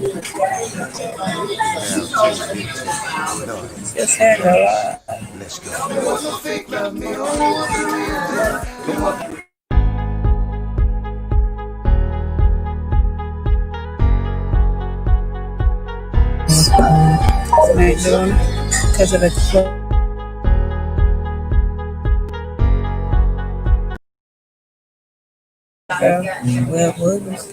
Now tuned into Naughty Just or had Nice. a Let's go. There was no fake love, me only want the real deal. There was tonight doing because of the well, Williams.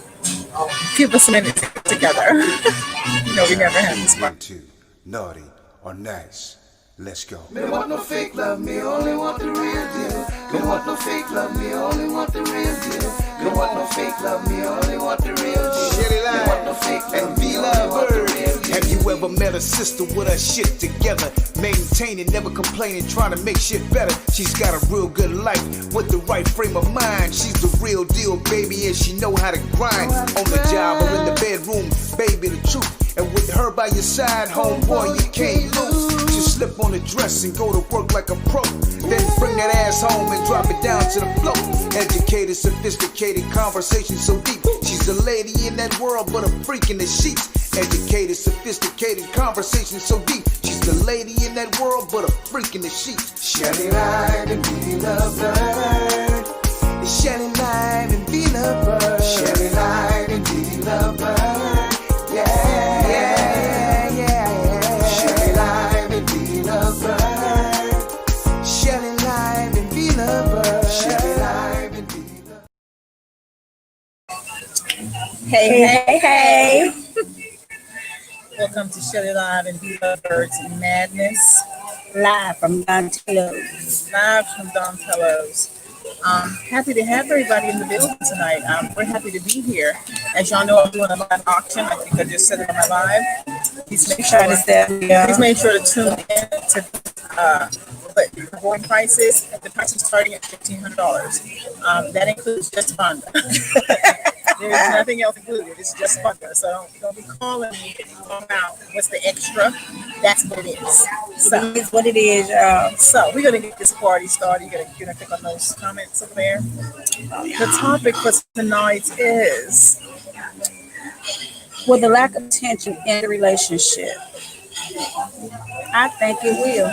Give us a minute to get together. We never had this tuned part. into Naughty or Nice. Let's go. Me want no fake love, me only want the real deal. Me want no fake love, me only want the real deal. Me want no fake love, me only want the real deal. Shelly Line, me want no fake love, and V-Love Bird. Have you ever met a sister with her shit together? Maintaining, never complaining, trying to make shit better. She's got a real good life with the right frame of mind. She's the real deal, baby, and she know how to grind. On the job or in the bedroom, baby, the truth. And with her by your side, homeboy, you can't lose. Just slip on the dress and go to work like a pro. Then bring that ass home and drop it down to the floor. Educated, sophisticated, conversation so deep. She's a lady in that world, but a freak in the sheets. Educated, sophisticated, conversation so deep. She's the lady in that world, but a freak in the sheets. Shelly Line and V-Love Bird. Shelly Line and V-Love Bird. Shelly Line and V-Love Bird. Yeah. Shelly Line and V-Love Bird. Shelly Line and V-Love Bird. Shelly Line and V-Love. Hey. Welcome to Shelly Live and V-Love Birds Madness. Live from Dontello's. Happy to have everybody in the building tonight. We're happy to be here. As y'all know, I'm doing a live auction. I think I just said it on my live. Please make sure to tune in to but the going prices. The prices starting at $1,500. That includes just fun. There's nothing else included. It's just fun. So don't be calling me about what's the extra. That's what it is. So it's what it is. So we're gonna get this party started. You're gonna click on those comments up there. The topic for tonight is, will the lack of tension in a relationship? I think it will,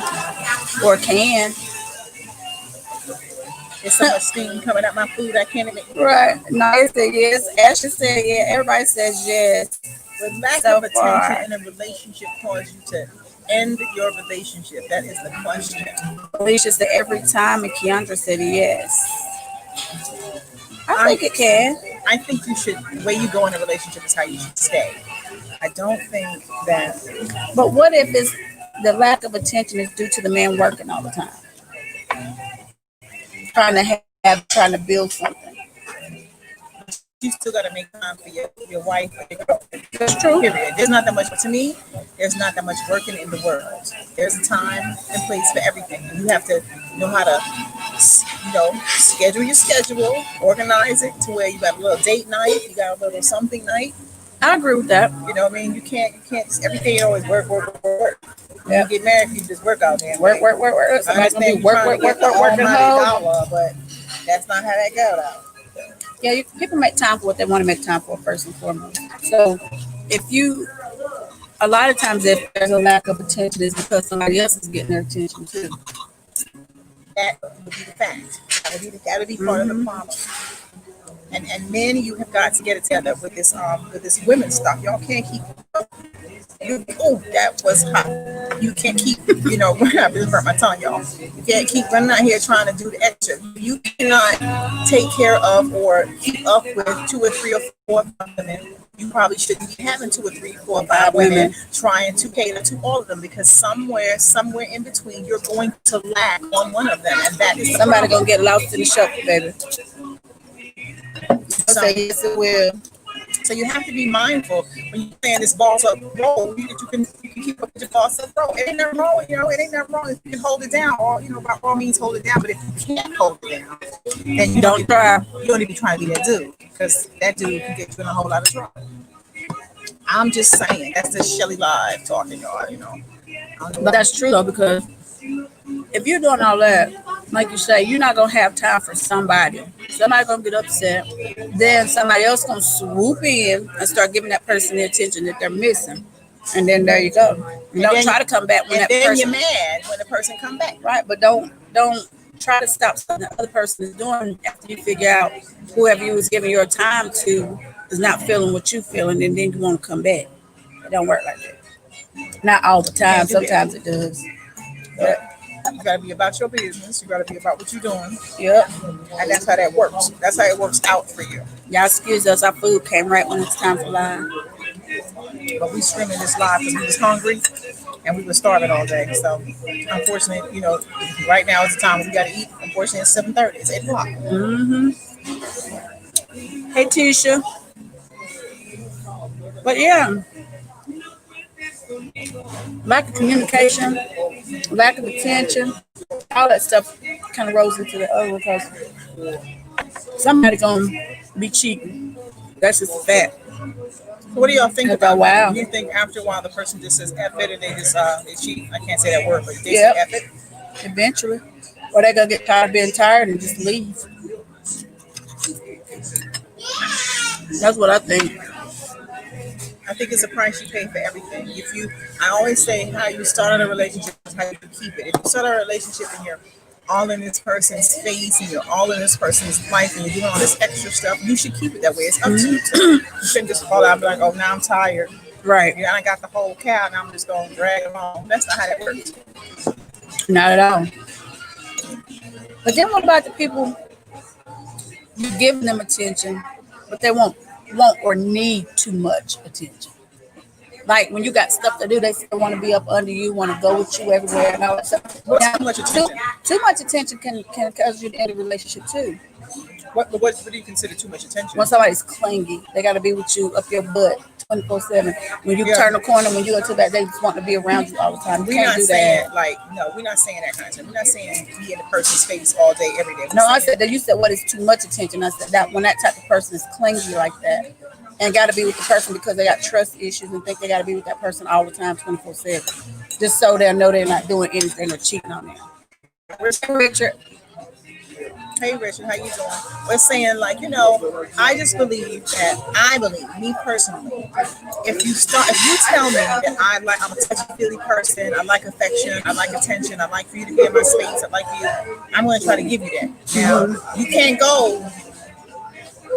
or can. There's so much steam coming out my food, I can't even. Right. Nice said yes. Ashley said yeah. Everybody says yes. The lack of attention in a relationship causes you to end your relationship. That is the question. Alicia said every time, and Keandra said yes. I think it can. I think you should. The way you go in a relationship is how you should stay. I don't think that. But what if it's the lack of attention is due to the man working all the time? Trying to build something. You still got to make time for your wife or your girlfriend. That's true. Period. There's not that much. To me, there's not that much working in the world. There's a time and place for everything. You have to know how to, schedule your schedule, organize it to where you got a little date night, you got a little something night. I agree with that. You know what I mean? You can't just everything always work. Yeah. You get married, you just work out there. Work. Somebody's gonna be work, but that's not how that goes out. Yeah, people make time for what they want to make time for first and foremost. So, a lot of times, if there's a lack of attention, it's because somebody else is getting their attention too. That would be the fact. That would be part of the problem. And men, you have got to get it together with this women stuff. Y'all can't keep. That was hot. You can't keep. I just burnt my tongue, y'all. You can't keep running out here trying to do the extra. You cannot take care of or keep up with 2 or 3 or 4 women. You probably shouldn't be having 2 or 3, 4, 5 women trying to cater to all of them, because somewhere in between, you're going to lack on one of them, and that is somebody gonna get lost in the shuffle, baby. So yes, it will. So you have to be mindful when you're saying this boss up role, that you can keep up with your boss up role. It ain't nothing wrong, it ain't nothing wrong if you can hold it down, or by all means hold it down. But if you can't hold it down, then you don't try. You don't even try to be that dude, because that dude can get you in a whole lot of trouble. I'm just saying, that's the Shelly Live talking, y'all. But that's true though, because if you're doing all that, like you say, you're not gonna have time for somebody Somebody gonna get upset. Then somebody else gonna swoop in and start giving that person the attention that they're missing. And then there you go. You don't try to come back when that person. And then you're mad when the person come back. Right, but don't try to stop something the other person is doing after you figure out whoever you was giving your time to is not feeling what you feeling, and then you want to come back. It don't work like that. Not all the time. Sometimes it does. But you gotta be about your business. You gotta be about what you're doing. Yep. And that's how that works. That's how it works out for you. Y'all excuse us. Our food came right when it's time for live. But we streaming this live because we was hungry and we were starving all day. So unfortunately, you know, right now is the time we gotta eat. Unfortunately, it's 7:30. It's 8 o'clock. Mm-hmm. Hey, Tisha. But yeah, lack of communication, lack of attention, all that stuff kind of rolls into the other because somebody gonna be cheating. That's just a fact. What do y'all think about wow. Do you think after a while the person just says F it and they just they cheat? I can't say that word, but they Yep. say F it. Eventually. Or they're gonna get tired of being tired and just leave. That's what I think. I think it's a price you pay for everything. I always say how you start a relationship is how you keep it. If you start a relationship and you're all in this person's face and you're all in this person's life and you're doing all this extra stuff, you should keep it that way. It's up to you. You shouldn't just fall out and be like, oh, now I'm tired. Right. I got the whole cow, now I'm just going to drag it along. That's not how that works. Not at all. But then what about the people you're giving them attention, but they won't or need too much attention? Like when you got stuff to do, they still want to be up under you, want to go with you everywhere and all that stuff. What's too much attention? Too much attention can cause you to end a relationship too. What do you consider too much attention? When somebody's clingy, they got to be with you up your butt 24/7. When you turn the corner, when you go to that, they just want to be around you all the time. We're not saying we're not saying that kind of thing. We're not saying be in the person's face all day, every day. I said that you said what is too much attention. I said that when that type of person is clingy like that and got to be with the person because they got trust issues and think they got to be with that person all the time, 24/7, just so they'll know they're not doing anything or cheating on them. Richard. Hey Richard, how you doing? We're saying I just believe me personally, if you tell me that I'm a touchy-feely person, I like affection, I like attention, I like for you to be in my space, I'm going to try to give you that. Now, you can't go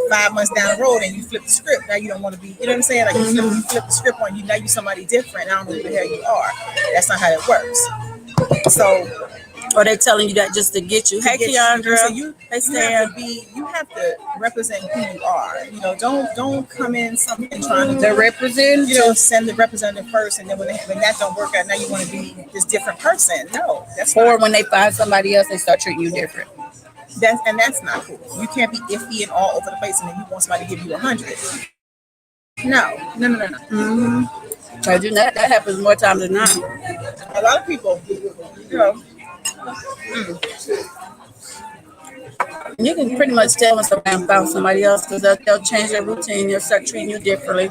5 months down the road and you flip the script. Now you don't want to be, you know what I'm saying? Like you flip the script on you, now you're somebody different. I don't know who the hell you are. That's not how that works. So, or they telling you that just to get you. Hey, Keandra. So you have to represent who you are. Don't come in something trying to represent. Send the representative first, and then when that don't work out, now you want to be this different person. No, that's or when they find somebody else, they start treating you different. That's not cool. You can't be iffy and all over the place, and then you want somebody to give you 100. No. Mm-hmm. That happens more times than not. A lot of people, You can pretty much tell when somebody found somebody else because they'll change their routine. They'll start treating you differently.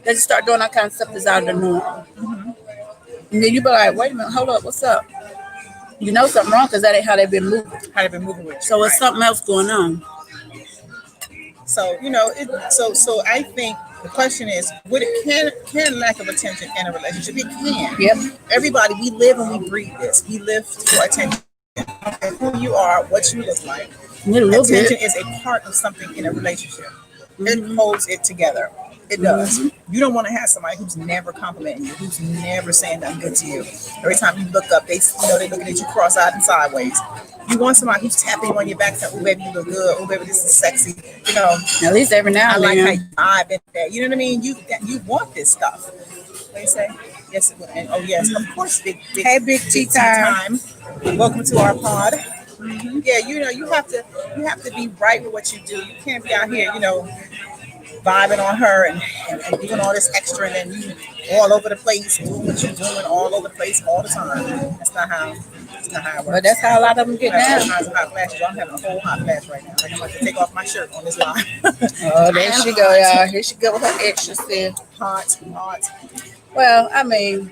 They just start doing that kind of stuff that's out of the norm. Mm-hmm. And then you be like, wait a minute, hold up, what's up? You know something wrong because that ain't how they've been moving. With you. So it's something else going on. So so I think the question is, can lack of attention in a relationship? It can. Yep. Everybody, we live and we breathe this. We live for attention. And who you are, what you look like. Attention is a part of something in a relationship. Mm-hmm. It holds it together. It does. Mm-hmm. You don't want to have somebody who's never complimenting you, who's never saying nothing good to you. Every time you look up, they looking at you cross-eyed and sideways. You want somebody who's tapping you on your back, saying, "Oh baby, you look good. Oh baby, this is sexy." At least every now and then. I like how I've been there. You know what I mean? You want this stuff. What do you say? Yes, it will. And yes, of course, big hey, big tea time. Welcome to our pod. Mm-hmm. Yeah, you have to be right with what you do. You can't be out here, vibing on her and doing all this extra, and then you all over the place doing what you're doing all over the place all the time. That's not how it works. But that's how a lot of them get down. I'm having a whole hot flash right now. Like I'm about to take off my shirt on this line. Oh, there she go, y'all. Here she go with her extra stuff. Hot. Well, I mean,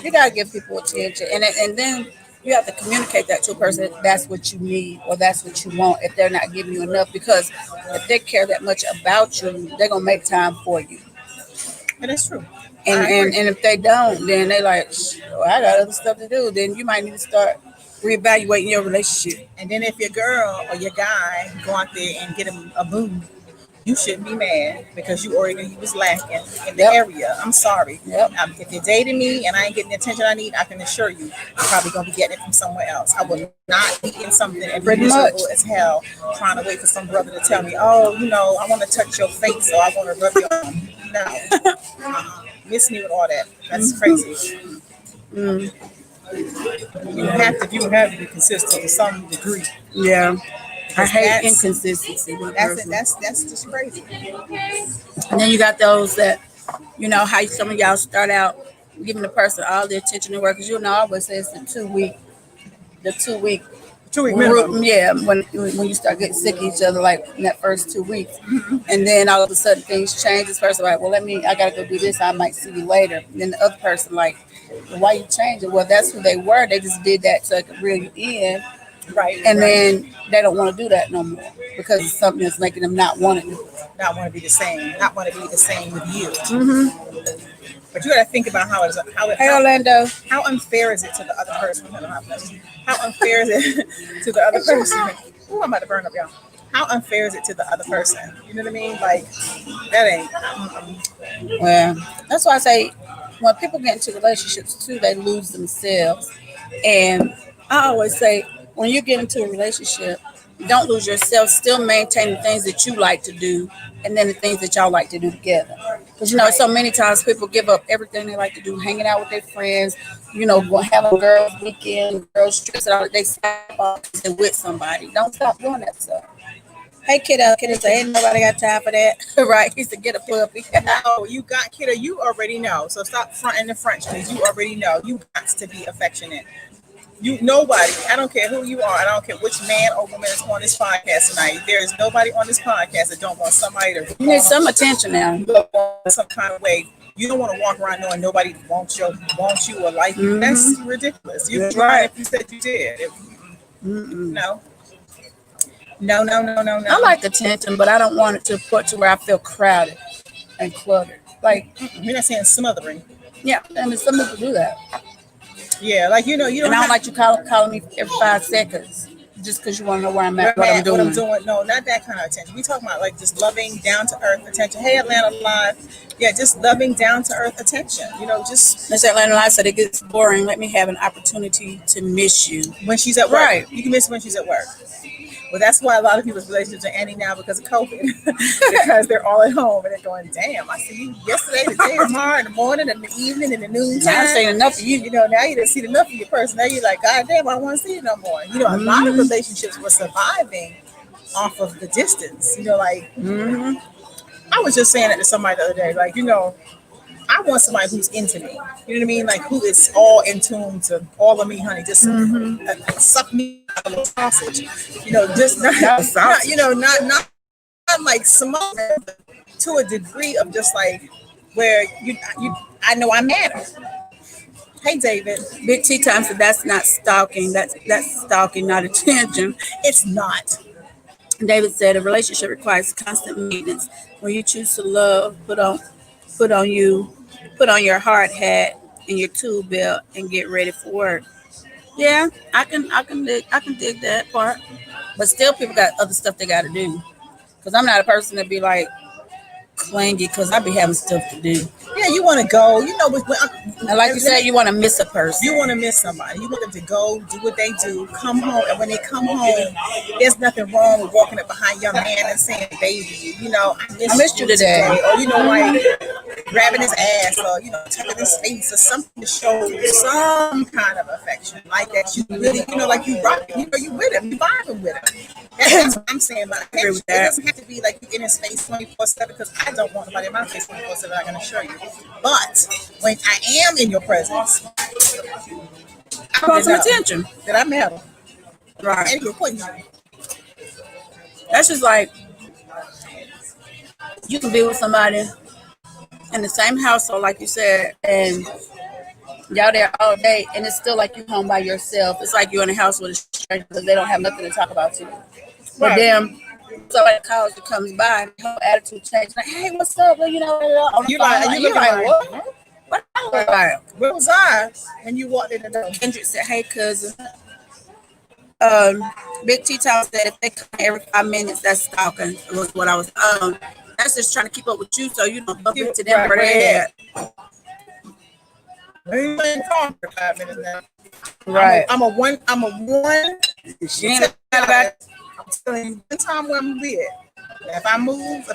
you gotta give people attention, and then you have to communicate that to a person. That's what you need or that's what you want. If they're not giving you enough, because if they care that much about you, they're gonna make time for you. And it's true. And if they don't, then they like, well, I got other stuff to do. Then you might need to start reevaluating your relationship. And then if your girl or your guy go out there and get him a boo, you shouldn't be mad because you already knew you was lacking in the area. I'm sorry. Yep. If you're dating me and I ain't getting the attention I need, I can assure you, I'm probably gonna be getting it from somewhere else. I will not be in something and be Pretty miserable much. as hell, trying to wait for some brother to tell me, oh, I want to touch your face or I want to rub your arm. No, miss me with all that. That's crazy. Mm, You have to be consistent to some degree. yeah. I hate That's- inconsistency with a person. That's just crazy. And then you got those that, how some of y'all start out giving the person all the attention and work. Because I always say it's the 2 week 2 week minimum. group. Yeah, when you start getting sick of each other, like in that first 2 weeks, and then all of a sudden things change. This person like, well, I gotta go do this. I might see you later. And then the other person like, well, why you changing? Well, that's who they were. They just did that so it could reel you in, Right. and right. then they don't want to do that no more because it's something that's making them not want to do it. Not want to be the same. Not want to be the same with you. Mm-hmm. But you got to think about Hey, Orlando. how unfair is it to the other person? How unfair is it to the other person? Ooh, I'm about to burn up, y'all. How unfair is it to the other person? You know what I mean? Like that ain't. Well, that's why I say when people get into relationships too, they lose themselves. And I always say when you get into a relationship, don't lose yourself. Still maintain the things that you like to do, and then the things that y'all like to do together. Because so many times people give up everything they like to do, hanging out with their friends, having a girls' weekend, girls' trips, and all that. They stop off because they're with somebody. Don't stop doing that stuff. Hey, kiddo say, ain't nobody got time for that. Right? He said, get a puppy. Oh, you got kiddo. You already know. So stop fronting the French because you already know. You got to be affectionate. Nobody. I don't care who you are. I don't care which man or woman is on this podcast tonight. There is nobody on this podcast that don't want somebody to. You need some attention now. Some kind of way. You don't want to walk around knowing nobody wants you or like you. Mhm. That's ridiculous. You That's tried right. if you said you did. Mm-mm. No. I like attention, but I don't want it to put to where I feel crowded and cluttered. Like, You're not saying smothering. yeah, I mean, some people do that. Yeah, like you don't. And I don't like you calling me every 5 seconds just because you want to know where I'm at, what I'm doing. No, not that kind of attention. We talking about like just loving, down to earth attention. Hey, Atlanta Live. Yeah, just loving, down to earth attention. Just Miss Atlanta Live said it gets boring. Let me have an opportunity to miss you. when she's at work. Right. You can miss when she's at work. Well, that's why a lot of people's relationships are ending now because of COVID. Because they're all at home and they're going, damn, I see you yesterday, today, tomorrow, in the morning, in the evening, in the noon Now I'm time. saying enough of you. Now you done seen enough of your person. Now you're like, God damn, I don't want to see you no more. A lot of relationships were surviving off of the distance. Mm-hmm. I was just saying that to somebody the other day. I want somebody who's into me. You know what I mean? Like who is all in tune to all of me, honey. Just suck me like a little sausage. Just not, not like smother to a degree of just like where I know I matter. Hey, David. Big T time said that's not stalking. That's stalking, not attention. It's not. David said a relationship requires constant maintenance. When you choose to love, put on your hard hat and your tool belt and get ready for work. Yeah, I can dig that part. But still people got other stuff they gotta do. Cause I'm not a person to be like clingy because I be having stuff to do. Yeah, you want to go. And like you said, you want to miss a person. You want to miss somebody. You want them to go, do what they do, come home. And when they come home, there's nothing wrong with walking up behind young man and saying, baby, I missed you today. Or, like grabbing his ass or, touching his face or something to show some kind of affection. Like that you really, like you rocking, you with him, you vibing with him. That's what I'm saying. But it doesn't have to be like you in his face 24/7 because I don't want nobody in my face 24/7. I can assure you. But when I am in your presence, I want some attention. That I matter. Right. And you're putting That's just like you can be with somebody in the same household, like you said, and Y'all there all day, and it's still like you home by yourself. It's like you're in a house with a stranger because they don't have nothing to talk about to you. But Right. then somebody calls you, comes by, and her attitude changes. Like, hey, what's up? Well, you know, on the You phone, like, you looking like, what? What I look like? where was I when you walked in the door? Kendrick said, hey, cousin. Big T Town said if they come every 5 minutes, that's stalking. Was what I was. That's just trying to keep up with you, so you don't bump into them Right, where they at. You ain't talking for 5 minutes now. Right. I'm a one. She ain't about I'm telling you, one time where I'm with. If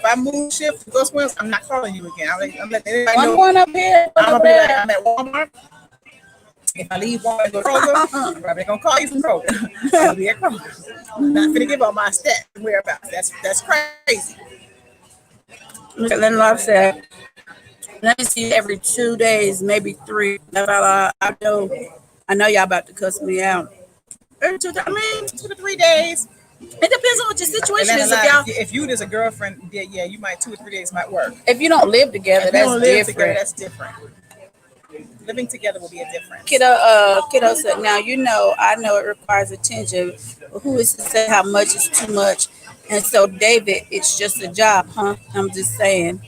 I move shift, go swim, I'm not calling you again. I'm letting everybody one know. one up here. One I'm over gonna be like, there. I'm at Walmart. If I leave Walmart and go to Kroger, I'm probably gonna call you from Kroger. I'll be at Kroger. I'm not gonna give up my stats and whereabouts. That's crazy. Mr. Lindelof said, let me see you every 2 days, maybe 3. I know y'all about to cuss me out. Every 2 days. I mean, 2 to 3 days. it depends on what your And situation then is. If y'all, if you as a girlfriend, yeah, you might 2 or 3 days might work. if you don't live together, If you that's don't live different. together, that's different. Living together will be a difference. Kiddo said, now you know, I know it requires attention, but who is to say how much is too much? And so, David, it's just a job, huh? I'm just saying.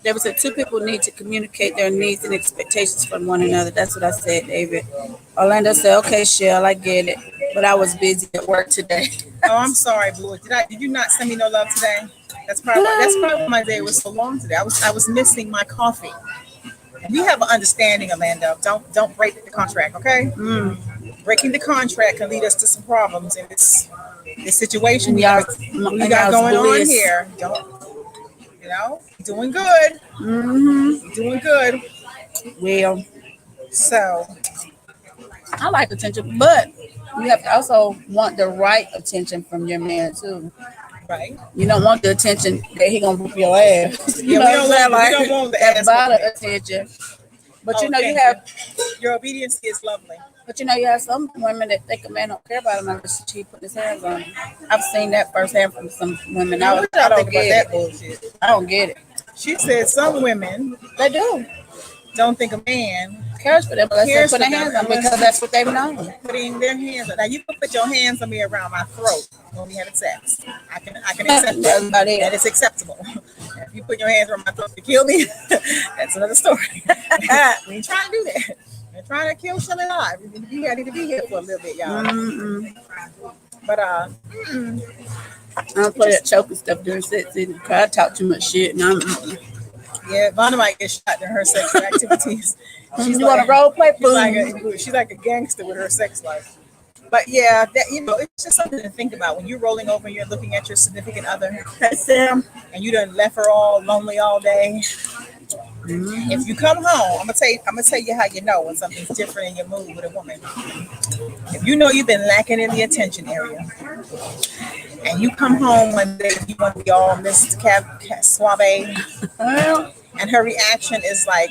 David said, two people need to communicate their needs and expectations from one another. That's what I said, David. Orlando said, okay, Shell, I get it, but I was busy at work today. Oh, I'm sorry, Blue. Did you not send me no love today? That's probably why my day was so long today. I was missing my coffee. We have an understanding, Orlando. Don't break the contract, okay? Breaking the contract can lead us to some problems in this situation we got going on here. Don't doing good. Doing good. Well, So I like attention, but you have to also want the right attention from your man too. right. You don't want the attention that he gonna whoop your ass. You Yeah, know we what don't I'm saying? want, we don't want the That ass bottom whooping. attention. But Oh, you know you thank have, your obedience is lovely. but you know you have some women that think a man don't care about him unless he put his hands on him. I've seen that firsthand from some women. Now, what y'all I don't think about get that it. bullshit? I don't get it. She said some women They do don't think a man cares for them unless they cares put for their them hands on them unless because that's what they've known. putting their hands on. Now you can put your hands on me around my throat when we having sex. I can accept That's that. about it. That is acceptable. If you put your hands around my throat to kill me, that's another story. We ain't trying to do that. We're trying to kill Shelly alive. We need to be here. I need to be here for a little bit, y'all. But I don't play that choking stuff during sex either because I talk too much shit. And yeah, Vonda might get shot in her sexual activities. you want to role play? She's like a gangster with her sex life. But yeah, that it's just something to think about when you're rolling over and you're looking at your significant other, Sam. and you done left her all lonely all day. If you come home, I'm gonna tell you how you know when something's different in your mood with a woman. If you know you've been lacking in the attention area, and you come home one day, you want to be all Mr. Suave, and her reaction is like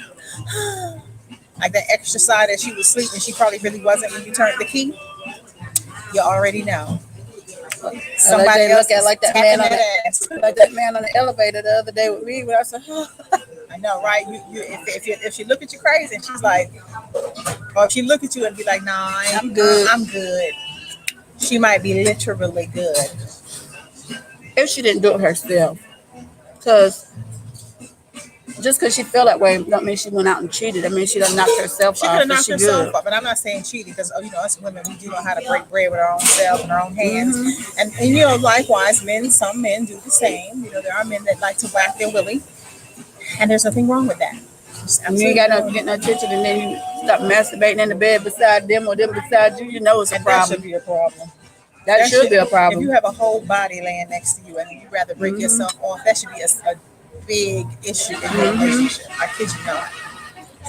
that extra side that she was sleeping, she probably really wasn't when you turned the key. You already know. Somebody else look at like that man on the elevator the other day with me. When I said, I know, right? If she look at you crazy and she's like, or if she look at you and be like, nah, I'm good. I'm good. She might be literally good. If she didn't do it herself, because just because she felt that way don't mean she went out and cheated. I mean, she done knocked herself She off. could have knocked herself good. up, and I'm not saying cheating because us women, we do know how to break bread with our own selves and our own hands. And likewise, some men do the same. There are men that like to whack their willy, and there's nothing wrong with that. You ain't got no get no attention, and then you stop masturbating in the bed beside them or them beside you. You know it's a problem. That should be a problem. That should be a problem. If you have a whole body laying next to you and you'd rather break yourself off, that should be a big issue in your relationship. I kid you not.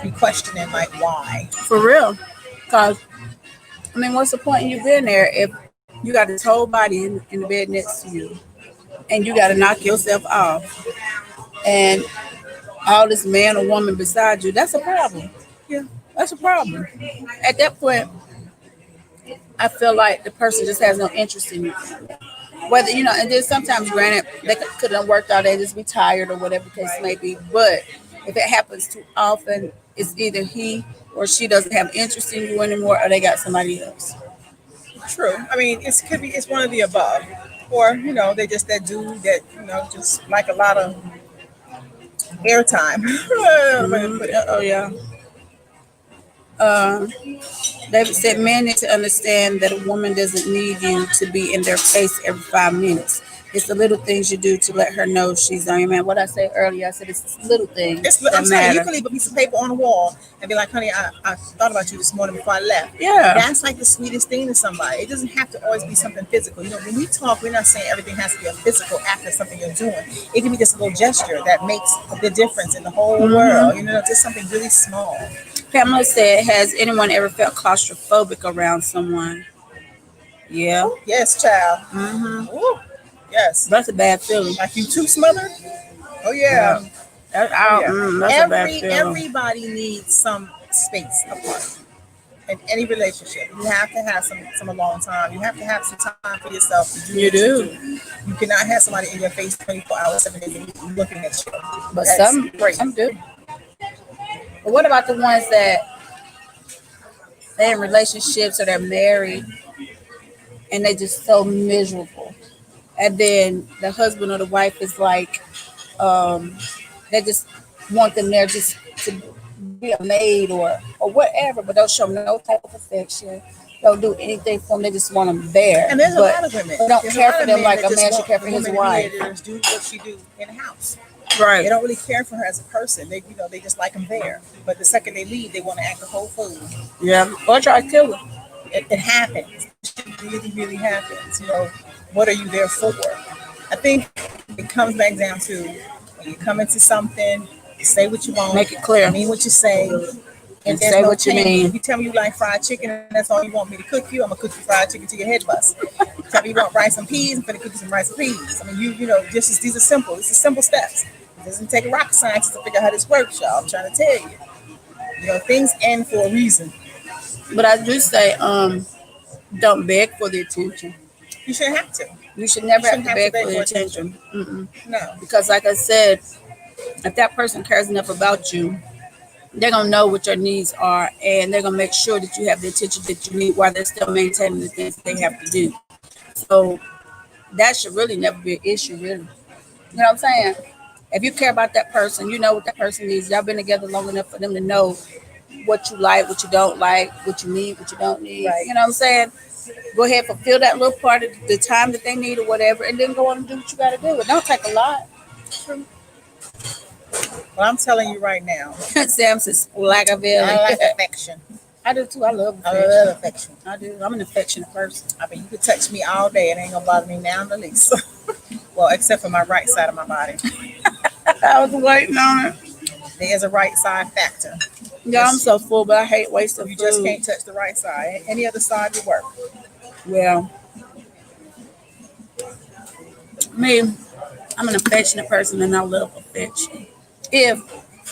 Be questioning like why. For real. Because, I mean, what's the point in you being there if you got this whole body in the bed next to you and you got to knock yourself off and all this man or woman beside you? That's a problem. Yeah. That's a problem. At that point, I feel like the person just has no interest in you. Whether, and then sometimes, granted, they could have worked all day, just be tired or whatever the case may be. But if it happens too often, it's either he or she doesn't have interest in you anymore, or they got somebody else. True. I mean, it's one of the above, or they just that dude that just like a lot of airtime. Mhm. Oh yeah. Uh, David said men need to understand that a woman doesn't need you to be in their face every 5 minutes. It's the little things you do to let her know she's on your man. What I said earlier, I said it's little things that I'm saying you matter. can leave a piece of paper on the wall and be like, honey, I thought about you this morning before I left. Yeah. That's like the sweetest thing to somebody. It doesn't have to always be something physical. When we talk, we're not saying everything has to be a physical act of something you're doing. It can be just a little gesture that makes the difference in the whole world. Just something really small. Pamela said, has anyone ever felt claustrophobic around someone? Yeah. Yes, child. Mm-hmm. Ooh, yes. That's a bad feeling. Like you too smothered? Oh yeah. That's a bad feeling. Everybody needs some space apart. In any relationship, you have to have some alone time. You have to have some time for yourself to do You what do. you do. You cannot have somebody in your face 24 hours, 7 days a week looking at you. But That's some great. some do. But what about the ones that they're in relationships or they're married and they just so miserable? And then the husband or the wife is like, they just want them there just to be a maid or whatever, but don't show them no type of affection. Don't do anything for them. They just want them there. And there's a but lot of women. They don't There's care a lot for of them men like that a just man should want care for the his woman wife. to just do what she do in the house. Right. They don't really care for her as a person. They just like them there. But the second they leave, they want to act a whole fool. Yeah. Or try to kill them. It happens. It really, really happens. What are you there for? I think it comes back down to when you come into something, you say what you want, Make it clear. mean what you say, And there's say no what you changing. mean. If you tell me you like fried chicken and that's all you want me to cook you, I'm gonna cook you fried chicken to your head bust. Tell me you want rice and peas, I'm gonna cook you some rice and peas. I mean, these are simple. These are simple steps. It doesn't take a rocket scientist to figure out how this works, y'all. I'm trying to tell you. Things end for a reason. But I do say, don't beg for the attention. You shouldn't have to. You should never You have to beg for the attention. No. Because, like I said, if that person cares enough about you, they're gonna know what your needs are, and they're gonna make sure that you have the attention that you need while they're still maintaining the things they have to do. So that should really never be an issue, really. You know what I'm saying? If you care about that person, you know what that person needs. Y'all been together long enough for them to know what you like, what you don't like, what you need, what you don't need. Right. You know what I'm saying? Go ahead, fulfill that little part of the time that they need or whatever, and then go on and do what you got to do. It don't take a lot. Well, I'm telling you right now, Sam says, like a I villain. like affection. I do too. I love I affection. love affection. I do. I'm an affectionate person. I mean, you could touch me all day. It ain't gonna bother me now in the least. Well, except for my right side of my body. I was waiting on it. There is a right side factor. Yeah, I'm so full, but I hate wasting You food. just can't touch the right side. Any other side will work. Well, me, I'm an affectionate person, and I love affection. If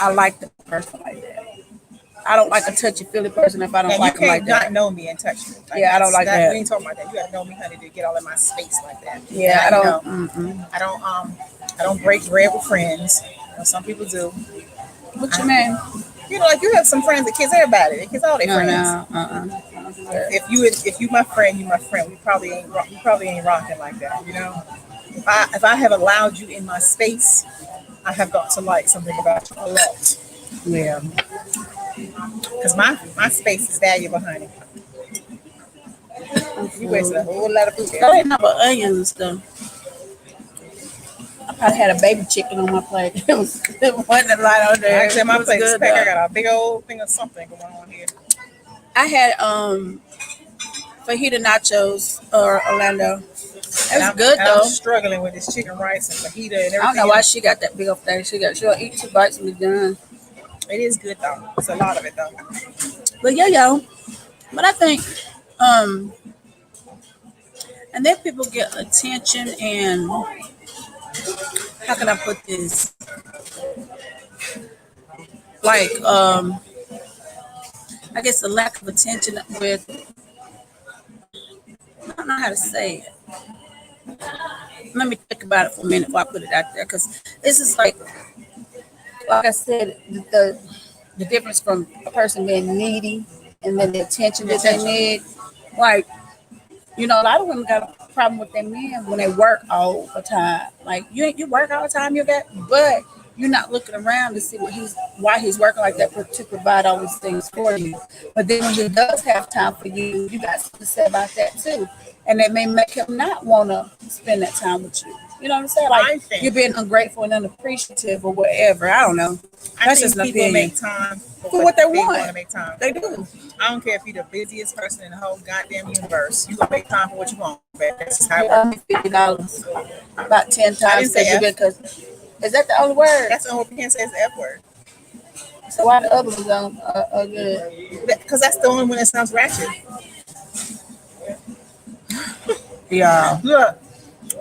I like the person like that, I don't like a touchy-feely person if I don't And like you them like can't not that. know me and touch me. Yeah, I don't like that. We ain't talking about that. You gotta know me, honey, to get all in my space like that. Yeah, I don't. I don't break bread with friends. Some people do. What you mean? Like you have some friends that kiss everybody. They kiss all their friends. No. If you my friend, you my friend. We probably ain't rocking like that. If I have allowed you in my space, I have got to like something about you a lot. Yeah. Because my space is valuable, honey. You wasted a whole lot of food That there. ain't nothing but onions and stuff. I probably had a baby chicken on my plate. It wasn't a lot on there. Actually, my It was plate is good, packed. I though. got a big old thing of something going on here. I had fajita nachos or Orlando. It was good And though. I'm struggling with this chicken rice and fajita and everything. I don't know why she got that big old thing. She'll eat 2 bites and be done. It is good though. It's a lot of it though. But yeah. But I think and then people get attention and how can I put this? Like I guess the lack of attention with I don't know how to say it. Let me think about it for a minute before I put it out there because this is like I said, the difference from a person being needy and then the attention that they need. Like, you know, a lot of women got a problem with their men when they work all the time. Like you work all the time, you got, but you're not looking around to see why he's working like that to provide all these things for you. But then when he does have time for you, you got something to say about that too, and it may make him not want to spend that time with you. You know what I'm saying? Like you're being ungrateful and unappreciative or whatever. I don't know. That's just an people opinion. make time For what they want. want to make time. They do. I don't care if you're the busiest person in the whole goddamn universe. You gonna make time for what you want. But that's just how it works. $50 about 10 times say because is that the only word? That's the only we can't say is the F word. So why the other ones are good? Because that's the only one that sounds ratchet. Yeah. Look,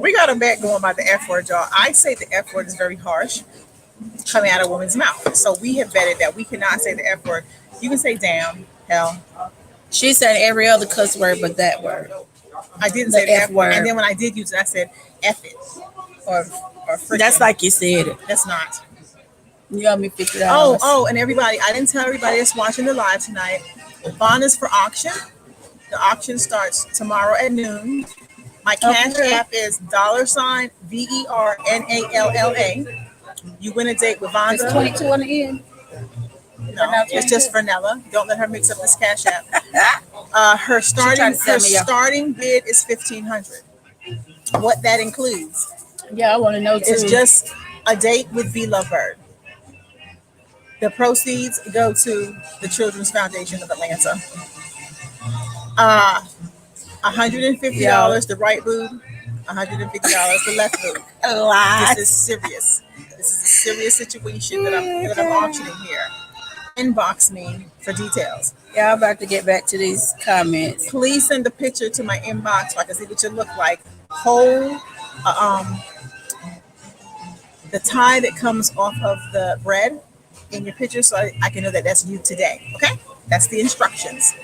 we got a bet going about the F word, y'all. I say the F word is very harsh coming out of a woman's mouth. So we have betted that we cannot say the F word. You can say damn, hell. She said every other cuss word but that word. I didn't say the F word. word. And then when I did use it, I said F it. Or freaking. That's like you said it. That's not. You owe me $50. Oh, and everybody, I didn't tell everybody that's watching the live tonight. Bond is for auction. The auction starts tomorrow at noon. My cash app is $VERNALLA. You win a date with Vonda. It's 22 on the end. No, it's just Vernella. Don't let her mix up this cash app. Her starting bid is $1,500. What that includes? Yeah, I want to know too. It's just a date with V Lovebird. The proceeds go to the Children's Foundation of Atlanta. $150 the right boob, $150 the left boob. A lot. This is serious. This is a serious situation that I'm auctioning here. Inbox me for details. Yeah, I'm about to get back to these comments. Please send a picture to my inbox so I can see what you look like. Hold the tie that comes off of the bread in your picture so I can know that that's you today. Okay? That's the instructions.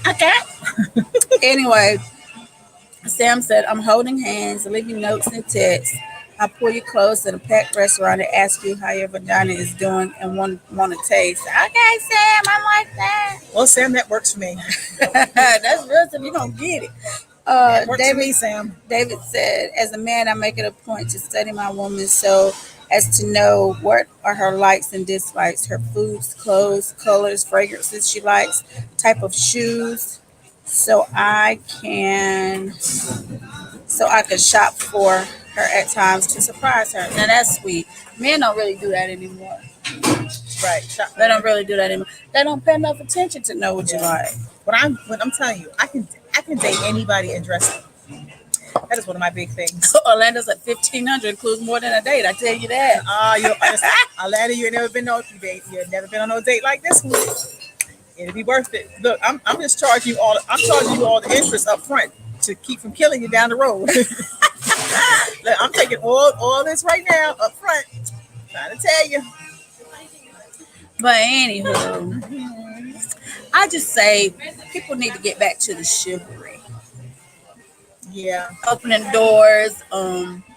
Okay. Anyway, Sam said, I'm holding hands, leaving notes and texts. I pull you close in a packed restaurant and ask you how your vagina is doing and want to taste. Okay, Sam, I like that. Well, Sam, that works for me. That's real, so you're going to get it. Works for me, Sam. David said, as a man, I make it a point to study my woman so as to know what are her likes and dislikes, her foods, clothes, colors, fragrances she likes, type of shoes, so I can shop for her at times to surprise her. Now that's sweet. Men don't really do that anymore. Right. They don't really do that anymore. They don't pay enough attention to know what you like. But I'm telling you, I can date anybody and dress them. That is one of my big things. Orlando's at 1,500 includes more than a date. I tell you that. Orlando, you ain't never been on a date. You've never been on no date like this one. It'll be worth it. Look, I'm just charging you all. I'm charging you all the interest up front to keep from killing you down the road. Look, I'm taking all this right now up front. Trying to tell you. But anywho, I just say people need to get back to the chivalry. Yeah. Opening doors,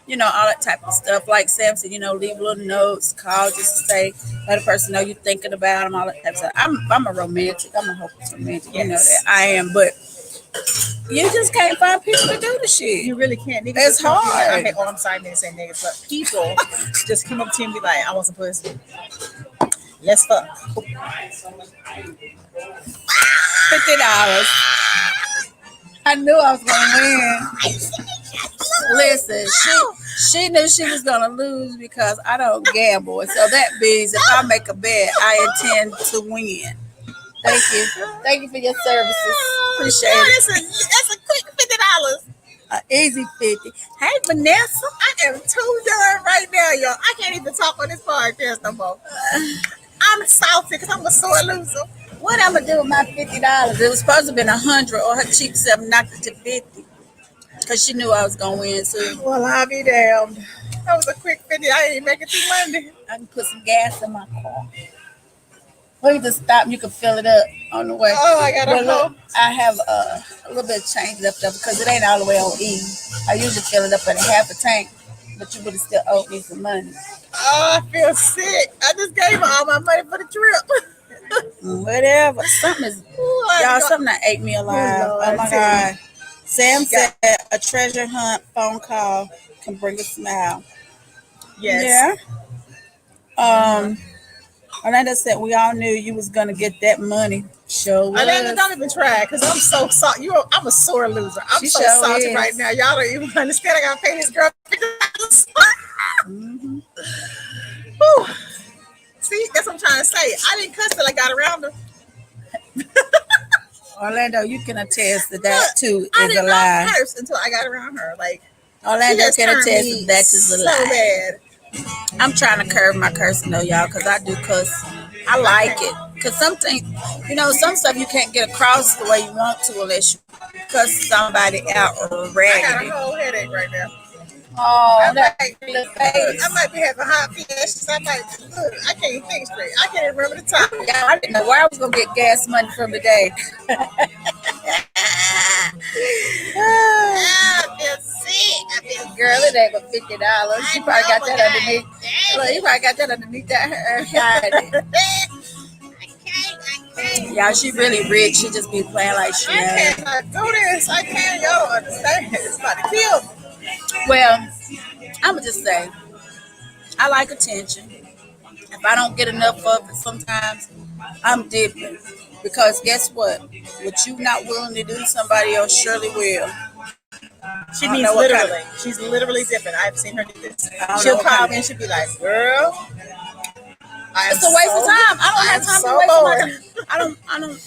you know, all that type of stuff. Like Sam said, you know, leave little notes, call just to say, let a person know you're thinking about them, all that type of stuff. I'm a romantic. I'm a hopeless romantic. Yes. You know that. I am, but you just can't find people to do the shit. You really can't. Niggas It's hard. I'm sorry, I didn't say niggas, but people just come up to you and be like, I want some pussy. Let's fuck. $50. I knew I was gonna win. Listen, she knew she was gonna lose because I don't gamble. So that means if I make a bet, I intend to win. Thank you. Thank you for your services. Appreciate it. That's a quick $50. Easy 50. Hey Vanessa. I am too done right now, y'all. I can't even talk on this podcast no more. I'm salty because I'm a sore loser. What I'm gonna do with my $50? It was supposed to have been 100, or her cheap self knocked it to 50 because she knew I was gonna win. So well, I'll be damned. That was a quick 50. I ain't make it through Monday. I can put some gas in my car. Or you just stop and you can fill it up on the way. Oh, I got a look, I have a little bit of change left over because it ain't all the way on E. I usually fill it up at a half a tank. but you would have still owed me some money. Oh, I feel sick. I just gave her all my money for the trip. Whatever. Something is, y'all, something that ate me alive. Lord, Oh my God. Sam said a treasure hunt phone call can bring a smile. Yes. Yeah. Orlando said we all knew you was gonna get that money. Sure was. Orlando, don't even try because I'm so salty. I'm a sore loser. I'm She so sure salty is. right now. Y'all don't even understand. I gotta pay this girl $50. Mhm. Whew. See, that's what I'm trying to say. I didn't cuss till I got around her. Orlando, you can attest that that Look, too I is did a not lie. curse until I got around her. Like she Orlando just can turned attest me that that is a so lie. bad. I'm trying to curb my cursing though, y'all, because I do cuss. I like it. Because something, some stuff you can't get across the way you want to unless you cuss somebody out or I got a raggedy. whole headache right now. Oh, that I face. might be having hot flashes. I can't even think straight. I can't even remember the time. Yeah, I didn't know where I was going to get gas money from today. I feel sick. Girl, it ain't but $50. You probably got that underneath. Look, you probably got that underneath that hair. Y'all, she really rich. She just be playing like she I ain't. cannot do this. I can't. Y'all don't understand. It's about to kill me. Well, I'ma just say, I like attention. If I don't get enough of it sometimes, I'm dipping. Because guess what? What you not willing to do, somebody else surely will. She I don't means know what literally. kind She's literally dipping. I've seen her do this. I don't know She'll what call kind me and she'll be like, "Girl, It's a waste of time. I don't have time to waste my time. I don't,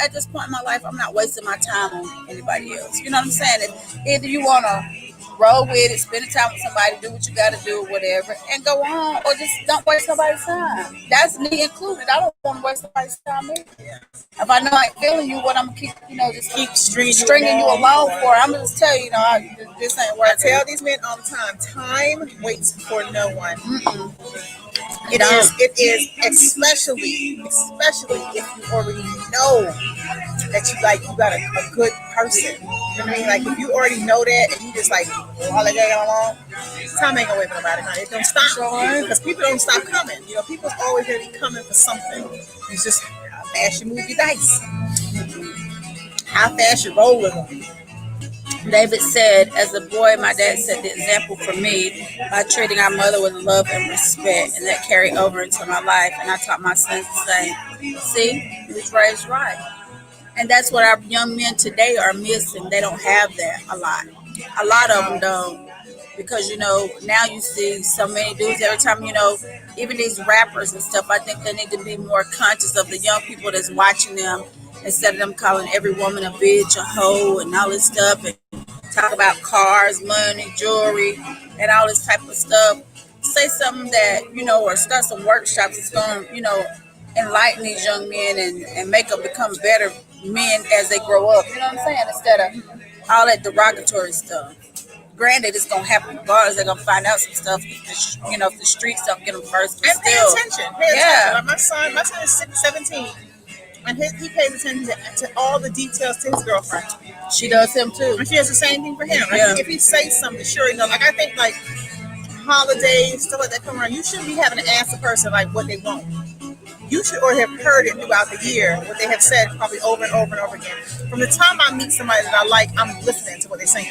at this point in my life, I'm not wasting my time on anybody else. You know what I'm saying? If either you want to roll with it, spend the time with somebody, do what you got to do, whatever, and go on, or just don't waste nobody's time. That's me included. I don't want to waste nobody's time either. If I know I ain't feeling you, what I'm gonna keep, just keep stringing you along for, I'm gonna just tell you, this ain't I working. tell these men all the time, time waits for no one. Mm-mm. It is, especially if you already know that you got a good person. You know what I mean? Like if you already know that and you just like all that going along, time ain't gonna wait for nobody. Honey. It don't stop because people don't stop coming. People's always gonna be coming for something. It's just how fast you move your dice, how fast you roll with them. David said, as a boy, my dad set the example for me by treating our mother with love and respect, and that carried over into my life. And I taught my sons the same. See, he was raised right. And that's what our young men today are missing. They don't have that a lot. A lot of them don't. Because, now you see so many dudes every time, even these rappers and stuff, I think they need to be more conscious of the young people that's watching them instead of them calling every woman a bitch, a hoe, and all this stuff, and talk about cars, money, jewelry, and all this type of stuff. Say something that, or start some workshops that's going to, enlighten these young men and make them become better men as they grow up. You know what I'm saying? Instead of all that derogatory stuff. Granted, it's gonna happen regardless. They're gonna find out some stuff. If the streets don't get them first, but And pay still, attention. yeah. Like my son is 17, and he pays attention to all the details to his girlfriend. She does him too. And she does the same thing for him. Yeah. If he says something, sure enough, like I think like holidays, stuff like that come around, you shouldn't be having to ask the person like what they want. You should already have heard it throughout the year, what they have said probably over and over and over again. From the time I meet somebody that I like, I'm listening to what they're saying.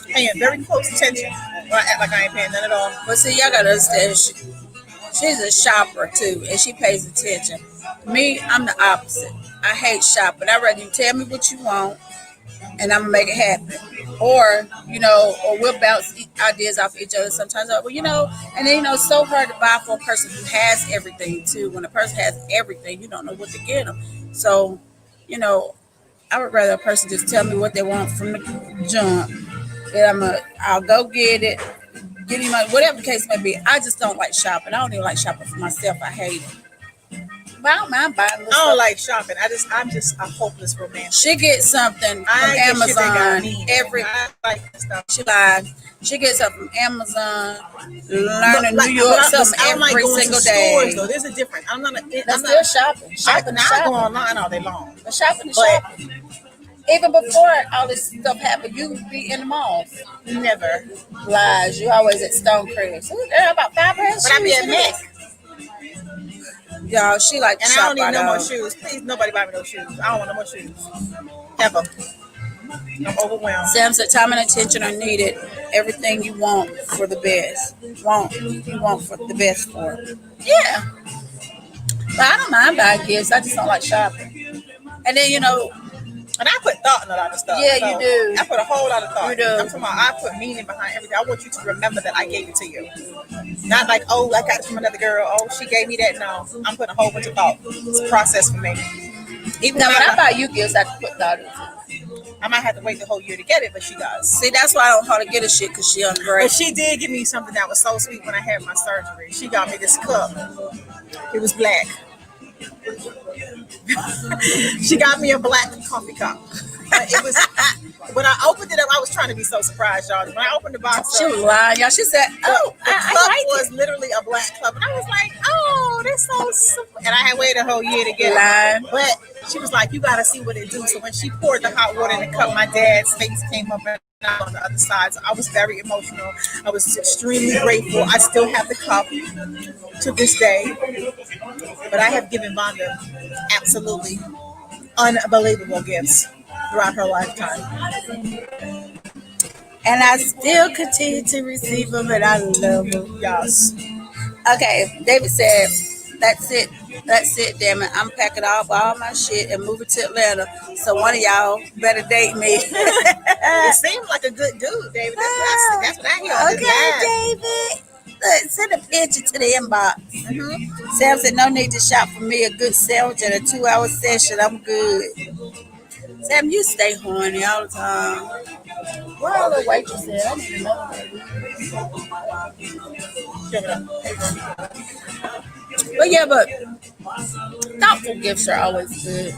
Paying very close attention. Or I act like I ain't paying none at all. But see, y'all gotta understand, she's a shopper too, and she pays attention. Me, I'm the opposite. I hate shopping. I'd rather you tell me what you want, and I'm gonna make it happen. Or, or we'll bounce ideas off each other sometimes. And then, it's so hard to buy for a person who has everything too. When a person has everything, you don't know what to get them. So, I would rather a person just tell me what they want from the jump. And I'll go get it, give you money, whatever the case may be. I just don't like shopping. I don't even like shopping for myself. I hate it. But I don't mind buying I don't like shopping. I'm just a hopeless romantic. She gets something from Amazon every. I like stuff. She gets something from Amazon. Learn a New York something every single day. Stores, though. There's a difference. I'm still shopping. I go online all day long. But shopping is shopping. Even before all this stuff happened, you be in the mall. Never. Lies. You always at Stonecrest. So there are about 5 pairs. But I be at Mac. Y'all, she like to And I shop don't need right no more now. shoes. Please, nobody buy me no shoes. I don't want no more shoes. Ever. I'm overwhelmed. Sam said time and attention are needed. Everything you want for the best. You want for the best for it. Yeah. But I don't mind buying gifts. I just don't like shopping. And then, you know, And I put thought in a lot of stuff. Yeah, you do. I put a whole lot of thought. You do. I'm talking about I put meaning behind everything. I want you to remember that I gave it to you. Not like, oh, I got it from another girl. Oh, she gave me that. No, I'm putting a whole bunch of thought. It's a process for me. Even now when when I buy you gifts, I can put thought into it. I might have to wait the whole year to get it, but she does. See, that's why I don't hardly get a shit because she But ungrateful. she did give me something that was so sweet when I had my surgery. She got me this cup. It was black. She got me a black coffee cup. It was when I opened it up. I was trying to be so surprised, y'all. When I opened the box, She up, was lying, y'all. She said, "Oh, the I cup like was literally a black cup, and I was like, "Oh, that's so simple." And I had waited a whole year to get Lying. it. But she was like, "You got to see what it do." So when she poured the hot water in the cup, my dad's face came up and out on the other side. So I was very emotional. I was extremely grateful. I still have the cup to this day, but I have given Vonda absolutely unbelievable gifts throughout her lifetime. And I still continue to receive them, and I love them." Yes. Okay, David said, "That's it. That's it, damn it. I'm packing off all my shit and moving to Atlanta. So one of y'all better date me." It seems like a good dude, David. That's what I hear. On this live. Okay, David. Look, send a picture to the inbox. Sam said, "No need to shop for me. A good sandwich and a 2-hour session. I'm good." Sam, you stay horny all the time. Where all the waitresses at? I need to know. But yeah, but thoughtful gifts are always good.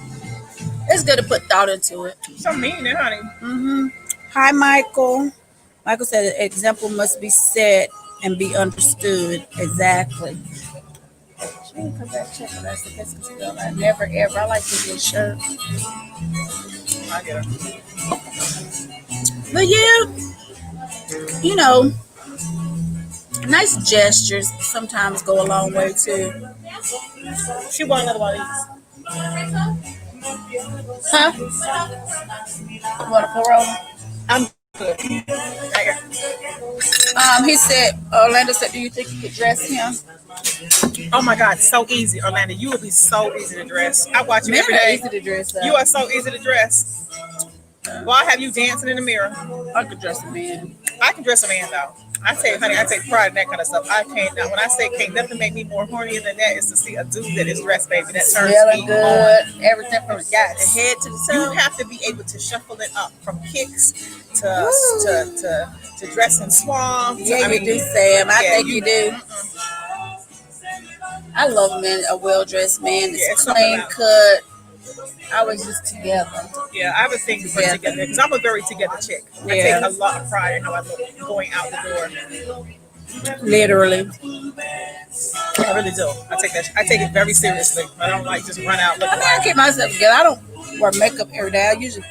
It's good to put thought into it. So mean, honey. Hi, Michael. Michael said an example must be set and be understood. Exactly. She ain't come back checking. That's the best girl. I never ever. I like to get shirt. I get her. But yeah, you know, nice gestures sometimes go a long way too. She want another one of these. Huh? You want a Corona? I'm good. Right here. He said, Orlando said, "Do you think you could dress him?" Oh my God, so easy, Orlando. You would be so easy to dress. I watch you Men every are day. easy to dress up. You are so easy to dress. Well, I have you dancing in the mirror. I could dress a man. I can dress a man though. I say, honey, I take pride in that kind of stuff. I can't. Now, when I say can't nothing make me more horny than that is to see a dude that is dressed, baby. That turns Smelling me good. on. Everything from Yes. the head to the You toe. have to be able to shuffle it up from kicks to dressing suave. Yeah, you do, Sam. I think you do. I love a man, a well-dressed man Yeah, that's it's something clean about cut. I was just together. Yeah, I have a thing for together because I'm a very together chick. I Yeah. take a lot of pride in how I look going out the door. Literally. I really do. I take it very seriously. I don't like just run out I looking mean, I like. keep myself together. I don't wear makeup every day. I usually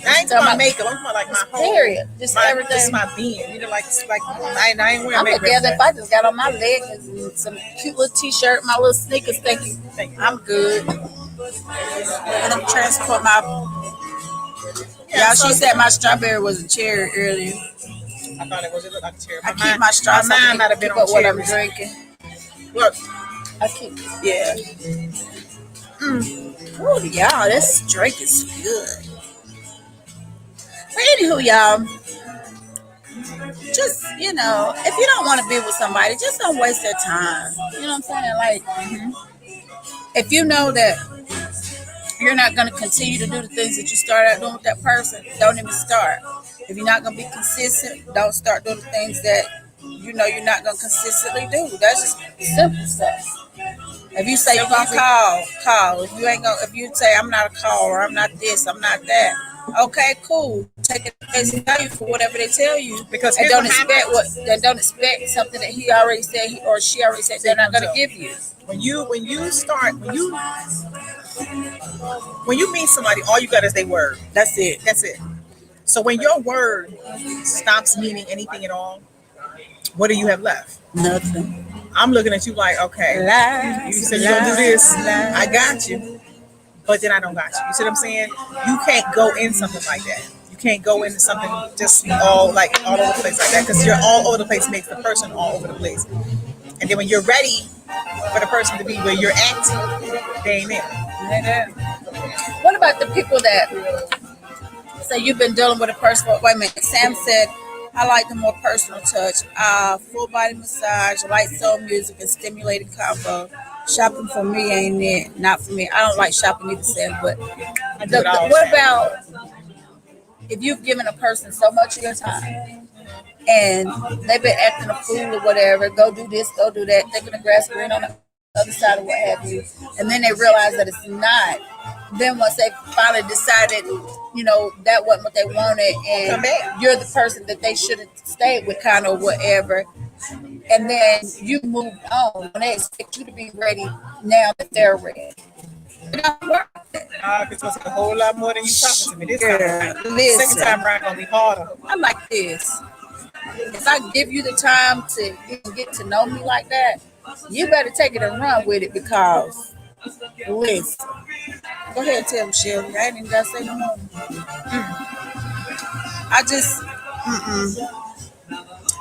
I ain't talking about makeup. I'm talking about like my whole. period. Just everything. Just my being. You know, like I ain't wearing I'm makeup. together. every If I just got on my leggings and some cute little t-shirt, my little sneakers, thank you. I'm good. And I'm transport my. Y'all, she said my strawberry was a cherry earlier. I thought it looked like a cherry. I keep my straw. My mind might have been keep on up what I'm cherries. drinking. Look, I keep. Yeah. Oh, y'all, this drink is good. But anywho, y'all, just, you know, if you don't want to be with somebody, just don't waste their time. You know what I'm saying? Like, if you know that you're not going to continue to do the things that you started out doing with that person, don't even start. If you're not going to be consistent, don't start doing the things that you know you're not going to consistently do. That's just simple stuff. If you say you're going to call. If you ain't gonna, if you say I'm not a caller, I'm not this, I'm not that. Okay, cool. Take it as value for whatever they tell you, Because and here's don't what expect happens. don't expect something that he already said or she already said they're not going to give you. when you When you meet somebody, all you got is their word. That's it. That's it. So when your word stops meaning anything at all, what do you have left? Nothing. I'm looking at you like, okay, you said you're gonna do this. I got you. But then I don't got you. You see what I'm saying? You can't go in something like that. You can't go into something just all over the place like that, because you're all over the place makes the person all over the place. And then when you're ready for the person to be where you're at, they ain't there. What about the people that say you've been dealing with a person for, wait a minute, Sam said, I like the more personal touch, full body massage, light soul music, and stimulating combo. Shopping for me ain't it, not for me. I don't like shopping either, Sam, but what about if you've given a person so much of your time and they've been acting a fool or whatever, go do this, go do that, thinking the grass green on the other side of what have you, and then they realize that it's not. Then once they finally decided, that wasn't what they wanted, and you're the person that they should have stayed with, kind of whatever, and then you moved on, and they expect you to be ready now that they're ready. It don't work. Because it's going to take a whole lot more than you talking to me this time around. Listen. Second time around going to be harder. I'm like this. If I give you the time to even get to know me like that, you better take it and run with it, because listen. Go ahead and tell me, Shelby. I ain't even got to say no more. I just,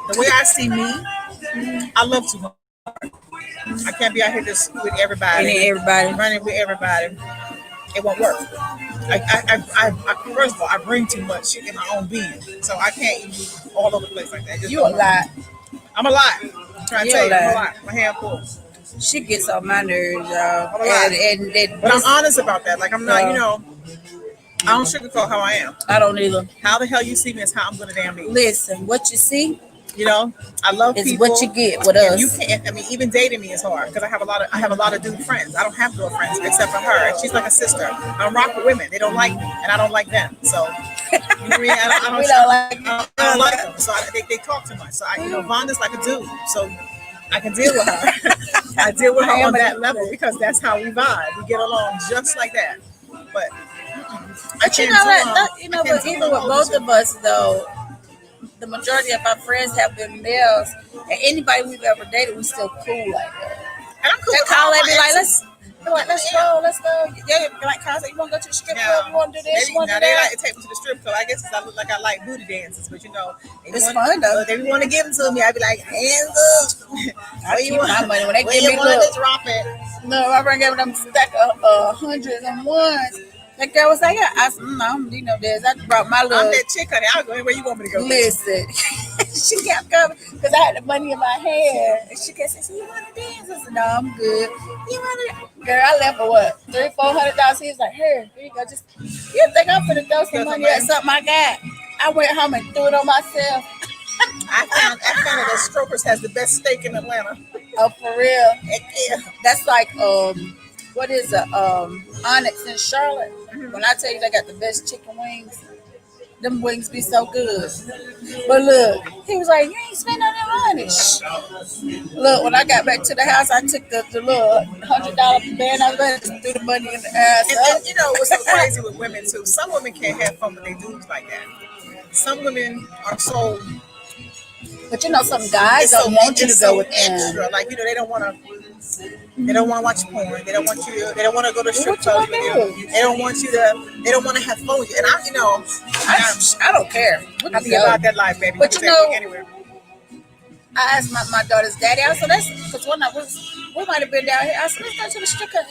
The way I see me, I love too much. I can't be out here just with everybody. Running with everybody. It won't work. I first of all, I bring too much in my own being, so I can't eat all over the place like that. Just you a lot. I'm a lot. I'm trying to tell you, I'm a lot. My hand full. She gets on my nerves, y'all. But I'm honest about that. Like, I'm not, I don't sugarcoat how I am. I don't either. How the hell you see me is how I'm gonna damn be. Listen, what you see, I love it's people. what you get with us. You can't. I mean, even dating me is hard because I have a lot of dude friends. I don't have girlfriends except for her, and she's like a sister. I don't rock with women. They don't like me, and I don't like them. So, you know what I mean? I don't like them. So they talk too much. So Vonda's like a dude. So I can deal with her. I deal with her on that level because that's how we vibe. We get along just like that. But but even with both of us though, the majority of our friends have been males, and anybody we've ever dated, we still cool like that. And I'm cool. They call and be like, let's go. Yeah, like Carl said, you want to go to the strip club? You want to do this? You want to do they that? like to take me to the strip club. I guess I look like I like booty dances, but it's fun though. They want to give them to me. I'd be like, hands up. I keep my money when they give me look. Drop it. No, I bring them stack of hundreds and ones. That girl was like, I said, no, I don't need no dance. I brought my little. I'm that chick, honey. I'll go anywhere you want me to go. Listen, she kept coming because I had the money in my hand, and she kept saying, "So you want to dance?" I said, "No, I'm good." You want to? Girl, I left for what $300-400. He was like, "Here, you go. Just you think I'm gonna throw some money at something I got?" I went home and threw it on myself. I found that Strokers has the best steak in Atlanta. Oh, for real? Yeah. That's like what is it? Onyx in Charlotte. When I tell you they got the best chicken wings, them wings be so good. But look, he was like, you ain't spending on money. Look, when I got back to the house, I took the little $100 band out of it and threw the money in the ass. And what's so crazy with women too? Some women can't have fun with their dudes like that. Some women are so. But some guys don't want you to go with them. Extra. Like they don't want to. They don't want to watch porn. They don't want you. They don't want to go to strip clubs with you. They don't want you to. They don't want to have fun with you. And I don't care. I be about that life, baby. But anywhere. I asked my daughter's daddy. I said, that's because when we might have been down here. I said, let's go to the strip club. I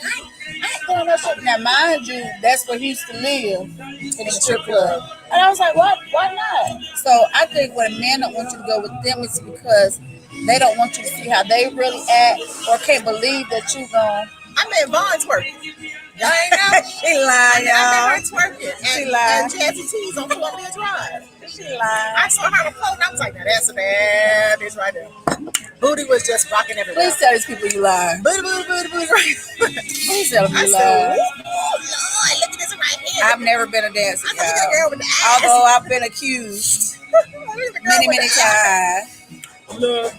ain't going to no strip. Now, mind you, that's where he used to live, in the strip club. And I was like, why not? So I think when a man don't want you to go with them, it's because they don't want you to see how they really act or can't believe that you gone. I met Vaughn twerking. Y'all ain't know? She lied, y'all. I met her twerking. She lied. And Jazzy T's on Columbia Drive. She lied. I saw her on the floor and I was like, now that's a bad bitch right there. Booty was just rocking everywhere. Please tell these people you lie. Booty right. Please tell them you lie. Oh, Lord, look at this right here. I've never been a dancer, I think that girl with the ass. although I've been accused many times. Look.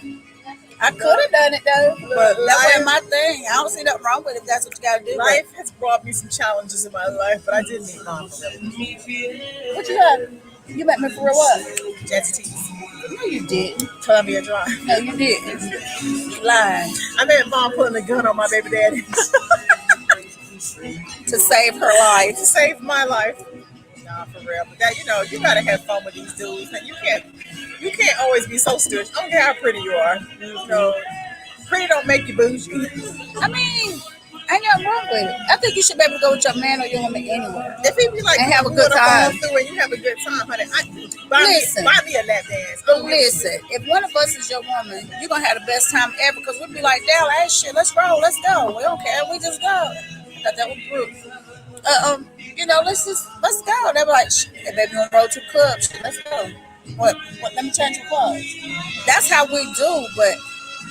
I could have done it though, But that wasn't my thing. I don't see nothing wrong with it if that's what you gotta do. life has brought me some challenges in my life, but I didn't meet mom for them. What you got? You met me for what? Jazzy T's. No, you didn't. Columbia Drive. No, you didn't. Lying. I met mom putting a gun on my baby daddy To save her life. to save my life. Nah, for real. But that, you gotta have fun with these dudes. And you can't always be so serious. I don't care how pretty you are. Pretty don't make you bougie. I mean, ain't nothing wrong with it. I think you should be able to go with your man or your woman anywhere. If he be like, And have a you good wanna time. go through and you have a good time, honey, Listen. buy me a lap dance. Listen, if one of us is your woman, you're gonna have the best time ever because we'll be like, damn, hey, shit, let's roll, let's go. We don't care, we just go. I thought that was Brooke. Let's go. They were like, hey, baby, you want to roll to the club? Shit, let's go. What? Let me change your clothes. That's how we do, but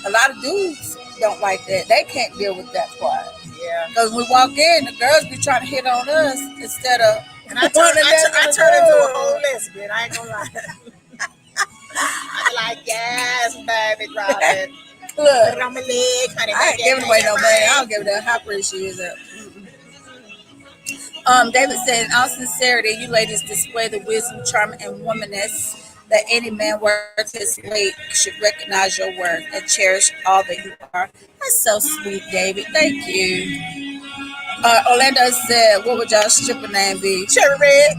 a lot of dudes don't like that. They can't deal with that part. Yeah. Because when we walk in, the girls be trying to hit on us instead of. And I turn into a whole lesbian. I ain't gonna lie. I'm like, yes, baby, drop it. Put Look, it on my leg, honey. I ain't giving away no money. I don't give a damn how pretty she is. David said, in all sincerity, you ladies display the wisdom, charm, and womanness that any man worth his weight should recognize your worth and cherish all that you are. That's so sweet, David. Thank you. Orlando said, what would y'all stripper name be? Cherry red.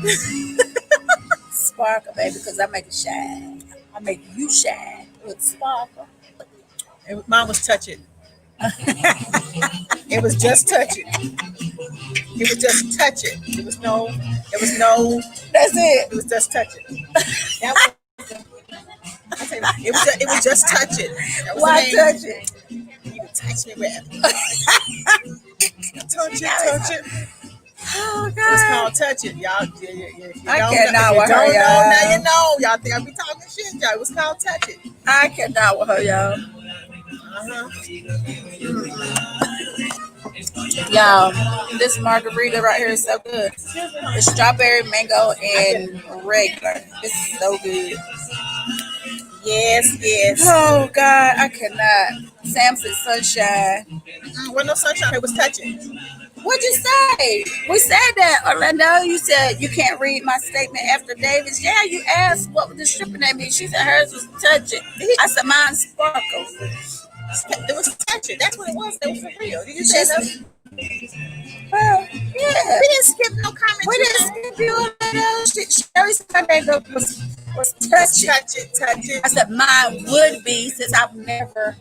Sparkle, baby, because I make it shine. I make you shine with sparkle. Mine was touch it. It was just touch it. It was just touch it. It was no. That's it. It was just touch it. It was just touch it. That was Why the name. touch it? You can touch me with. Touch it. Oh, It was God. called touch it, y'all. I Don't cannot know, with if her, you don't know, y'all. now you know. Y'all think I be talking shit, y'all. It was called touch it. I cannot with her, y'all. Y'all, this margarita right here is so good. It's strawberry, mango, and regular. It's so good. Yes. Oh, God, I cannot. Sam said sunshine. When no sunshine, it was touching. What'd you say? We said that, Orlando. You said you can't read my statement after Davis. Yeah, you asked what would the stripper name be. She said hers was touching. I said mine's sparkle. It was touching. That's what it was. It was for real. Did you say that? Well, yeah. We didn't skip no comments. We didn't skip you, Orlando. Sherry said my name was touching. Touch it. I said mine would be, since I've never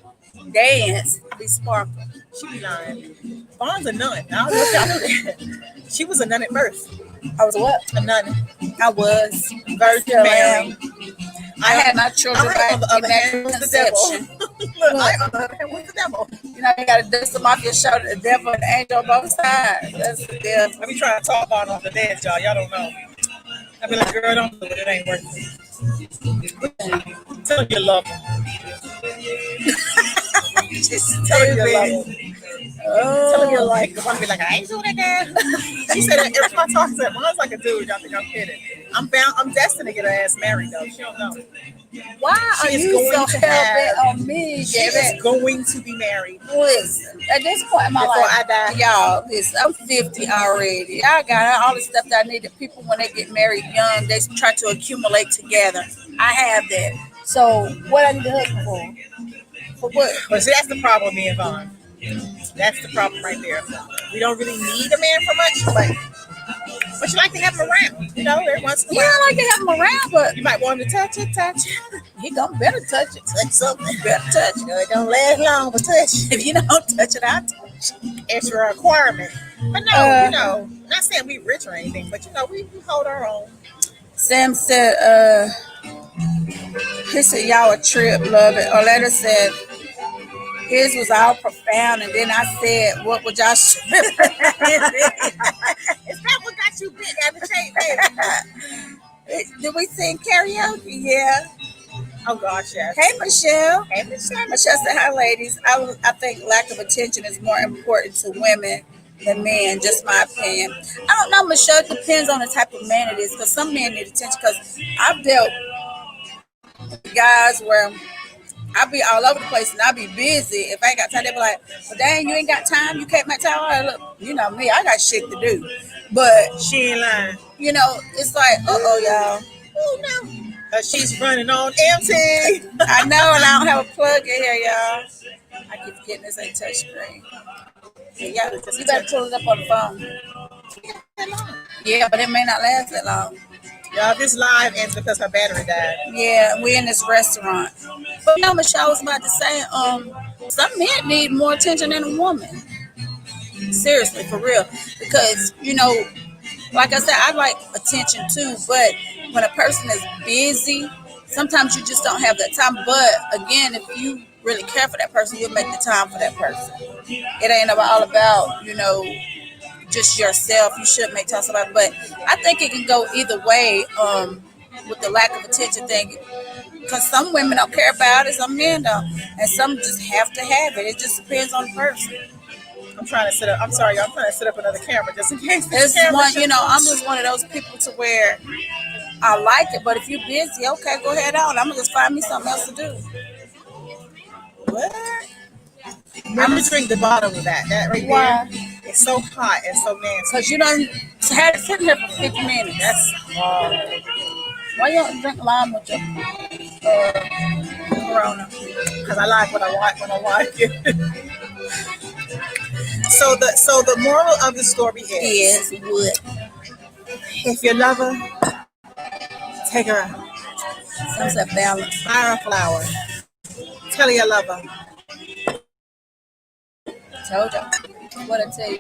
danced, be sparkle. She be lying. Vaughn's a nun. I don't know if y'all know that. She was a nun at birth. I was what? A nun. I was. Virgin Mary. I had my children I, by on the other hand, immaculate was the devil. conception. Look, I, on the other hand, was the devil. You know, you gotta dust them off your shoulder, the devil and the angel on both sides. That's the devil. I be trying to talk Vaughn off the dance, y'all. Y'all don't know. I be like, girl, don't do it. It ain't worth it. Tell her you love him. Just tell her you love him. Tell her you like him. I'm be like, I ain't doing that, girl. She said that every time I talk to her, mine's like a dude. Y'all think I'm kidding. I'm destined to get her ass married, though. She don't know. Why She are is you going so to hell-bent have- on me, She is David? going to be married. Listen, at this point in my Before life, I die. y'all, listen, I'm 50 already. Y'all got all the stuff that I need. That people, when they get married young, they try to accumulate together. I have that. So, what I need a husband for? For what? But see, that's the problem with me and Vaughn. That's the problem right there. We don't really need a man for much, but you like to have him around. You know, every once in a Yeah, while. I like to have him around, but You might want him to touch it. he gonna better touch it. Touch something, better touch You know, it don't last long, but touch. it. If you don't touch it, I touch it. It's a requirement. But no, Uh, you know, not saying we rich or anything, but you know, we hold our own. Sam said, he said, y'all a trip, love it. Orlando said, his was all profound. And then I said, what would y'all strip? Is that what got you big at the shape, baby? Did we sing karaoke? Yeah. Oh gosh, yes. Hey, Michelle. Hey, Michelle. Michelle said, hi, ladies. I think lack of attention is more important to women than men, just my opinion. I don't know, Michelle. It depends on the type of man it is, because some men need attention. Because I've dealt with guys where I be all over the place and I be busy. If I ain't got time, they be like, well, dang, you ain't got time. You can't make time. Like, look, you know me, I got shit to do. But She ain't lying. you know, it's like, y'all. Oh no. She's running on empty. I know, and I don't have a plug in here, y'all. I keep forgetting this ain't touch screen. Yeah, you better pull it up on the phone. Yeah, but it may not last that long. Y'all, this live ends because her battery died. Yeah, we're in this restaurant. But no, Michelle was about to say, some men need more attention than a woman. Seriously, for real. Because, you know, like I said, I like attention too, but when a person is busy, sometimes you just don't have that time. But again, if you really care for that person, you'll make the time for that person. It ain't all about, you know, just yourself. You should make time for somebody. But I think it can go either way with the lack of attention thing. Because some women don't care about it, some men don't. And some just have to have it. It just depends on the person. I'm trying to set up. I'm sorry, y'all. I'm trying to set up another camera just in case. It's one, you know, I'm just one of those people to where I like it, but if you're busy, okay, go ahead on. I'm gonna just find me something else to do. What? I'm gonna drink the bottom of that. That right Why? there. It's so hot and so nasty. Because you done had it sitting here for 50 minutes. That's Why you don't drink lime with your Corona? because I like what I want when I like it. So the moral of the story is What? if you love her, take her out. Sunset balance. Buy her a flower. Tell her you love her. Told you. What I tell you.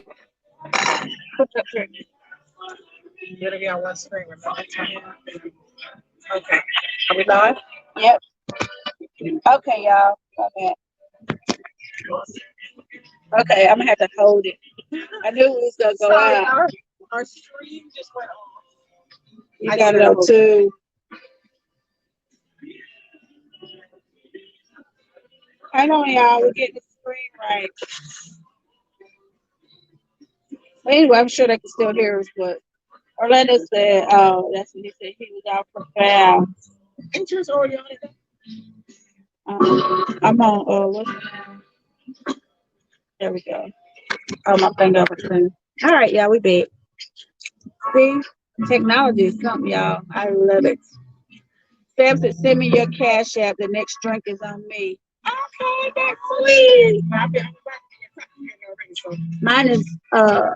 You're gonna be on one screen. Okay. Are we live? Yep. Okay, y'all. Okay. Okay, I'm gonna have to hold it. I knew it was gonna go out. Our stream just went off. You got it on too. Hang on, y'all. We're getting the screen right. Well, anyway, I'm sure they can still hear us, but Orlando said, oh, that's what he said. He was out for foul. Ain't yours already on it? I'm on, what's the name? There we go. Oh, my finger over thing. All right, y'all, we back. See, technology is something, y'all. I love it. Sam said, send me your cash app. The next drink is on me. Okay, that's sweet. Mine is, oh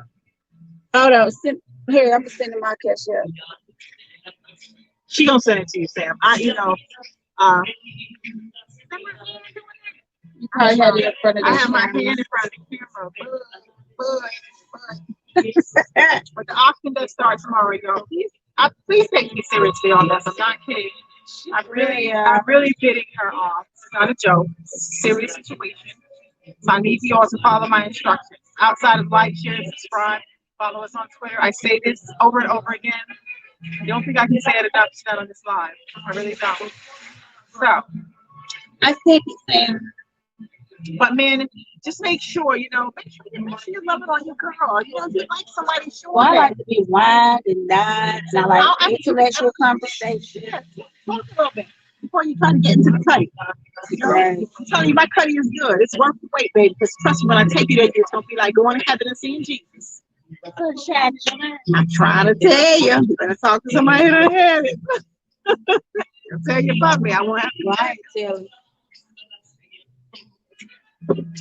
no, here, I'm sending my cash app. She gonna send it to you, Sam. You probably had it in front of I have my hand in front of the camera. But the auction does start tomorrow, y'all. Please take me seriously on this. I'm not kidding. I'm really bidding her off. It's not a joke. It's a serious situation. So I need you all to follow my instructions. Outside of like, share, subscribe, follow us on Twitter. I say this over and over again. I don't think I can say it enough tonight on this live. I really don't. So I think it's Sam. But man, just make sure you love it on your girl. You know, if you like somebody, sure. Well, I like to be wined and dined, and I like intellectual conversation. Yeah, talk a little bit before you try to get into the cutting. Right. I'm telling you, my cutting is good. It's worth the wait, baby. Because trust me, when I take you there, it's gonna be like going to heaven and seeing Jesus. I'm trying to tell you. You better talk to somebody who don't have it. I'll tell you about me. I won't have to tell you.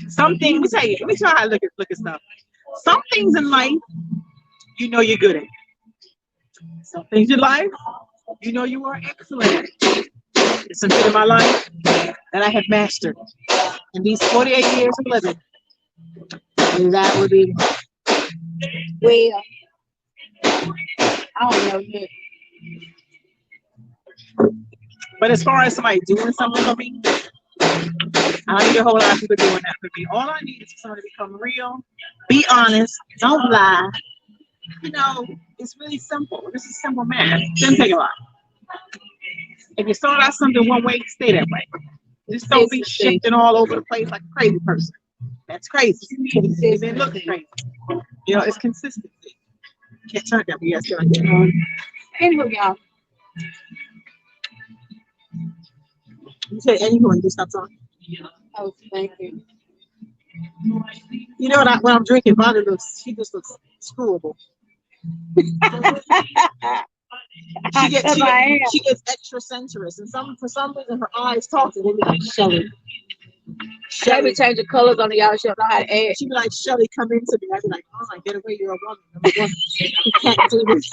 Some things, let me tell you how to look at stuff. Some things in life, you know you're good at. Some things in life, you know you are excellent at. There's some things in my life that I have mastered. In these 48 years of living, and that would be, well, I don't know yet. But as far as somebody doing something for me, I don't need a whole lot of people doing that for me. All I need is for someone to become real, be honest, don't lie. You know, it's really simple. This is simple math. It doesn't take a lot. If you start out something one way, stay that way. Just don't be shifting all over the place like a crazy person. That's crazy. It looks crazy. You know, it's consistency. Can't turn that, but yes, Anyway, y'all. You said anywho and just stop talking. Oh, thank you. You know what? When I'm drinking, Vonda looks. She just looks schoolable. She gets Because I am. she gets extra sensuous, and for some reason her eyes talk to me like Shelly. They be changing colors on the y'all. She don't know how to act. She be like, Shelly, come into me. I be like, oh, get away, you're a woman. Number one. We can't do this.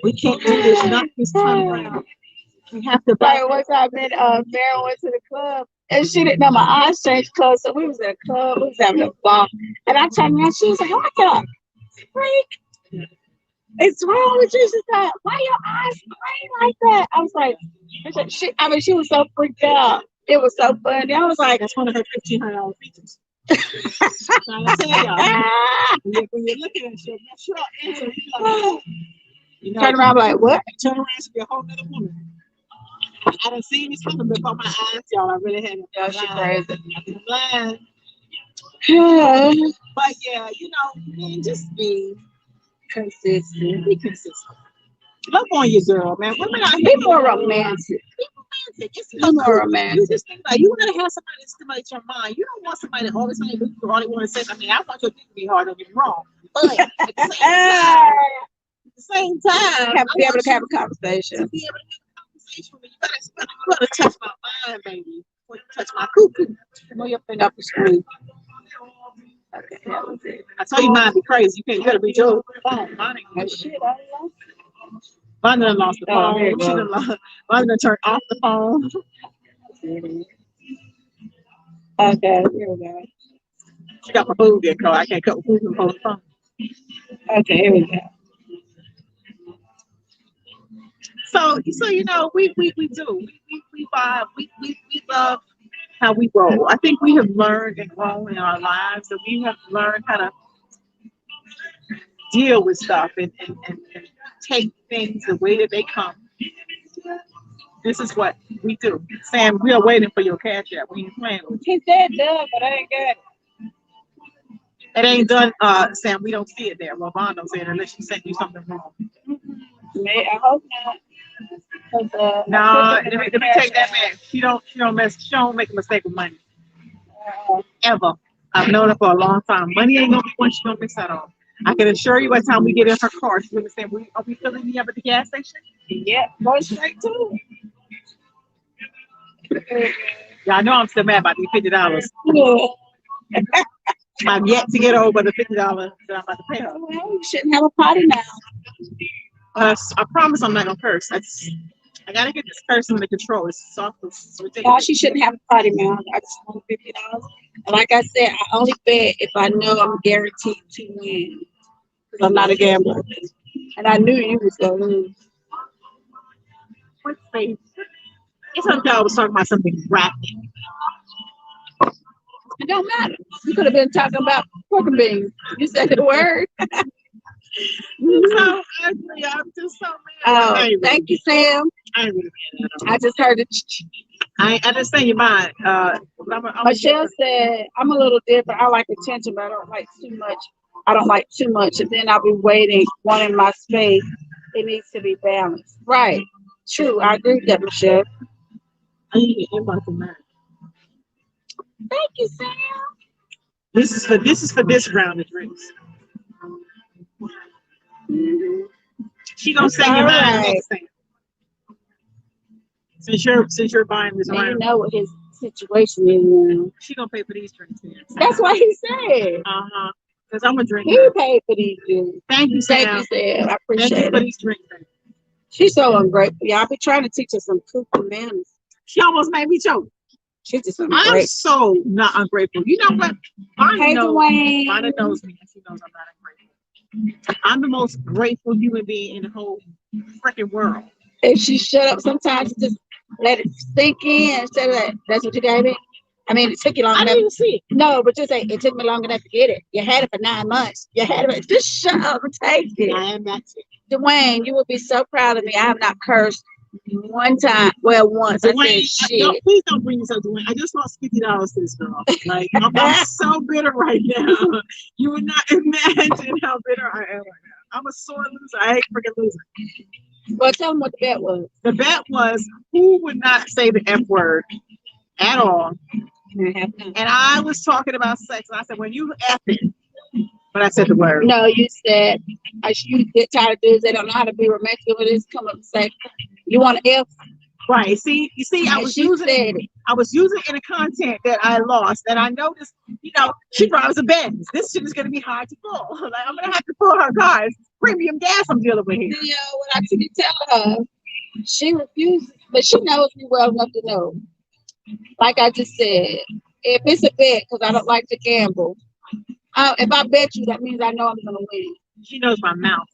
We can't do this. Not this time around. We have to buy. Like one time, Mary went to the club and she didn't know my eyes changed colors. So we was in a club, we was having a ball. And I turned around, she was like, what the freak? It's wrong with you. She's like, why your eyes gray like that? I was like, she was so freaked out. It was so funny. I was like, That's one of her $1,500 features. I tell y'all, when you're looking at it, she'll mess you up. And so you know, turn around like, what? turn around, she'll be a whole other woman. I done seen this woman before my eyes, y'all. I really haven't. Yeah, she crazy. I've been blind. Yeah. But yeah, you know, man, just be Consistent. consistent. Love on your girl, man. Women out here Be more romantic. Be romantic. It's Be more You romantic. just think like you gotta have somebody to stimulate your mind. You don't want somebody that all the time all they want to say. I mean, I want your dick to be hard, don't get me wrong. But at the same time, Have to be able to have a to conversation. be able to have a conversation with me. You gotta touch my mind, baby. Before you touch my cuckoo. Move your finger up the screen. Okay, that was it. I told you mine be crazy. You gotta read your phone. Mine ain't Oh, good. shit, I love Mine done lost the Oh, phone. here you She go. done mine done turned off the phone. it. Okay, here we go. She got my food there, girl. I can't cut food from the phone. Okay, here we go. So you know, we do. We vibe. We love how we roll. I think we have learned and grown in our lives, and we have learned how to deal with stuff and take things the way that they come. This is what we do. Sam, we are waiting for your cash app. We ain't playing with He said done, but I ain't got it. it. It ain't done, Sam. We don't see it there. Well, Von don't see it unless she sent you something wrong. I hope not. 'Cause, No, I let put me it in the take that cash back. She don't make a mistake with money. app. Ever. I've known her for a long time. Money ain't gonna be one she's gonna miss out on. I can assure you by the time we get in her car, she's gonna say, are we filling me up at the gas station? Yeah, go straight to it. Yeah, I know I'm still mad about these $50. Yeah. I've yet to get over the $50 that I'm about to pay her. Well, you shouldn't have a party now. I promise I'm not gonna curse. I gotta get this curse under control. It's soft. It's No, ridiculous. she shouldn't have a party now. I just want $50. And like I said, I only bet if I know I'm guaranteed to win. Because I'm not a gambler. And I knew you was going to lose. What face? It's like I was talking about something rapid. It don't matter. You could have been talking about pork and beans. You said the word. So ugly. I'm just so mad. Oh, thank you, Sam. I ain't really mad at all. I just heard it. I understand your mind. Michelle said, I'm a little different. I like attention, but I don't like too much. I don't like too much. And then I'll be waiting, wanting my space. It needs to be balanced. Right. True. I agree with that, Michelle. I need to invite the man. Thank you, Sam. This is for this round of drinks. She gonna say your mind next time. Since you're buying this And you round, know what his situation is now. she gonna pay for these drinks here. That's why he said. Because I'm a drinker. He paid for these drinks. Thank you, Thank Sam. you, Sam. I Thank appreciate you for it. these drinks. baby. She's so ungrateful. Yeah, I've been trying to teach her some cooking manners. She almost made me choke. She's just I'm ungrateful. so not ungrateful. You know what? Hey, Dwayne. Bonnie knows me, and she knows I'm not ungrateful. I'm the most grateful human being in the whole freaking world. If she shut up sometimes, just let it sink in instead of that. That's what you gave me? I mean, it took you long I enough. didn't even see it. No, but just say, it took me long enough to get it. You had it for 9 months. You had it. Just shut up and take it. I am not sick. Dwayne, you will be so proud of me. I have not cursed one time. Well, once. I Dwayne, said shit. please don't bring this up, Dwayne. I just lost $50 to this girl. Like I'm so bitter right now. You would not imagine how bitter I am right now. I'm a sore loser. I hate freaking losing. Well, tell them what the bet was. The bet was who would not say the F word at all. I have none. And I was talking about sex, and I said, when you effing, but I said the word. No, you said you get tired of dudes. They don't know how to be romantic with this. Come up and say, "You want to F?" Right. See, you see, I And was she using said it. I was using it in a content that I lost, and I noticed, she drives a Benz. This shit is gonna be hard to pull. Like, I'm gonna have to pull her cars. Premium gas I'm dealing with here. You know what I keep telling her? She refuses, but she knows me well enough to know. Like I just said, if it's a bet, because I don't like to gamble. If I bet you, that means I know I'm gonna win. She knows my mouth.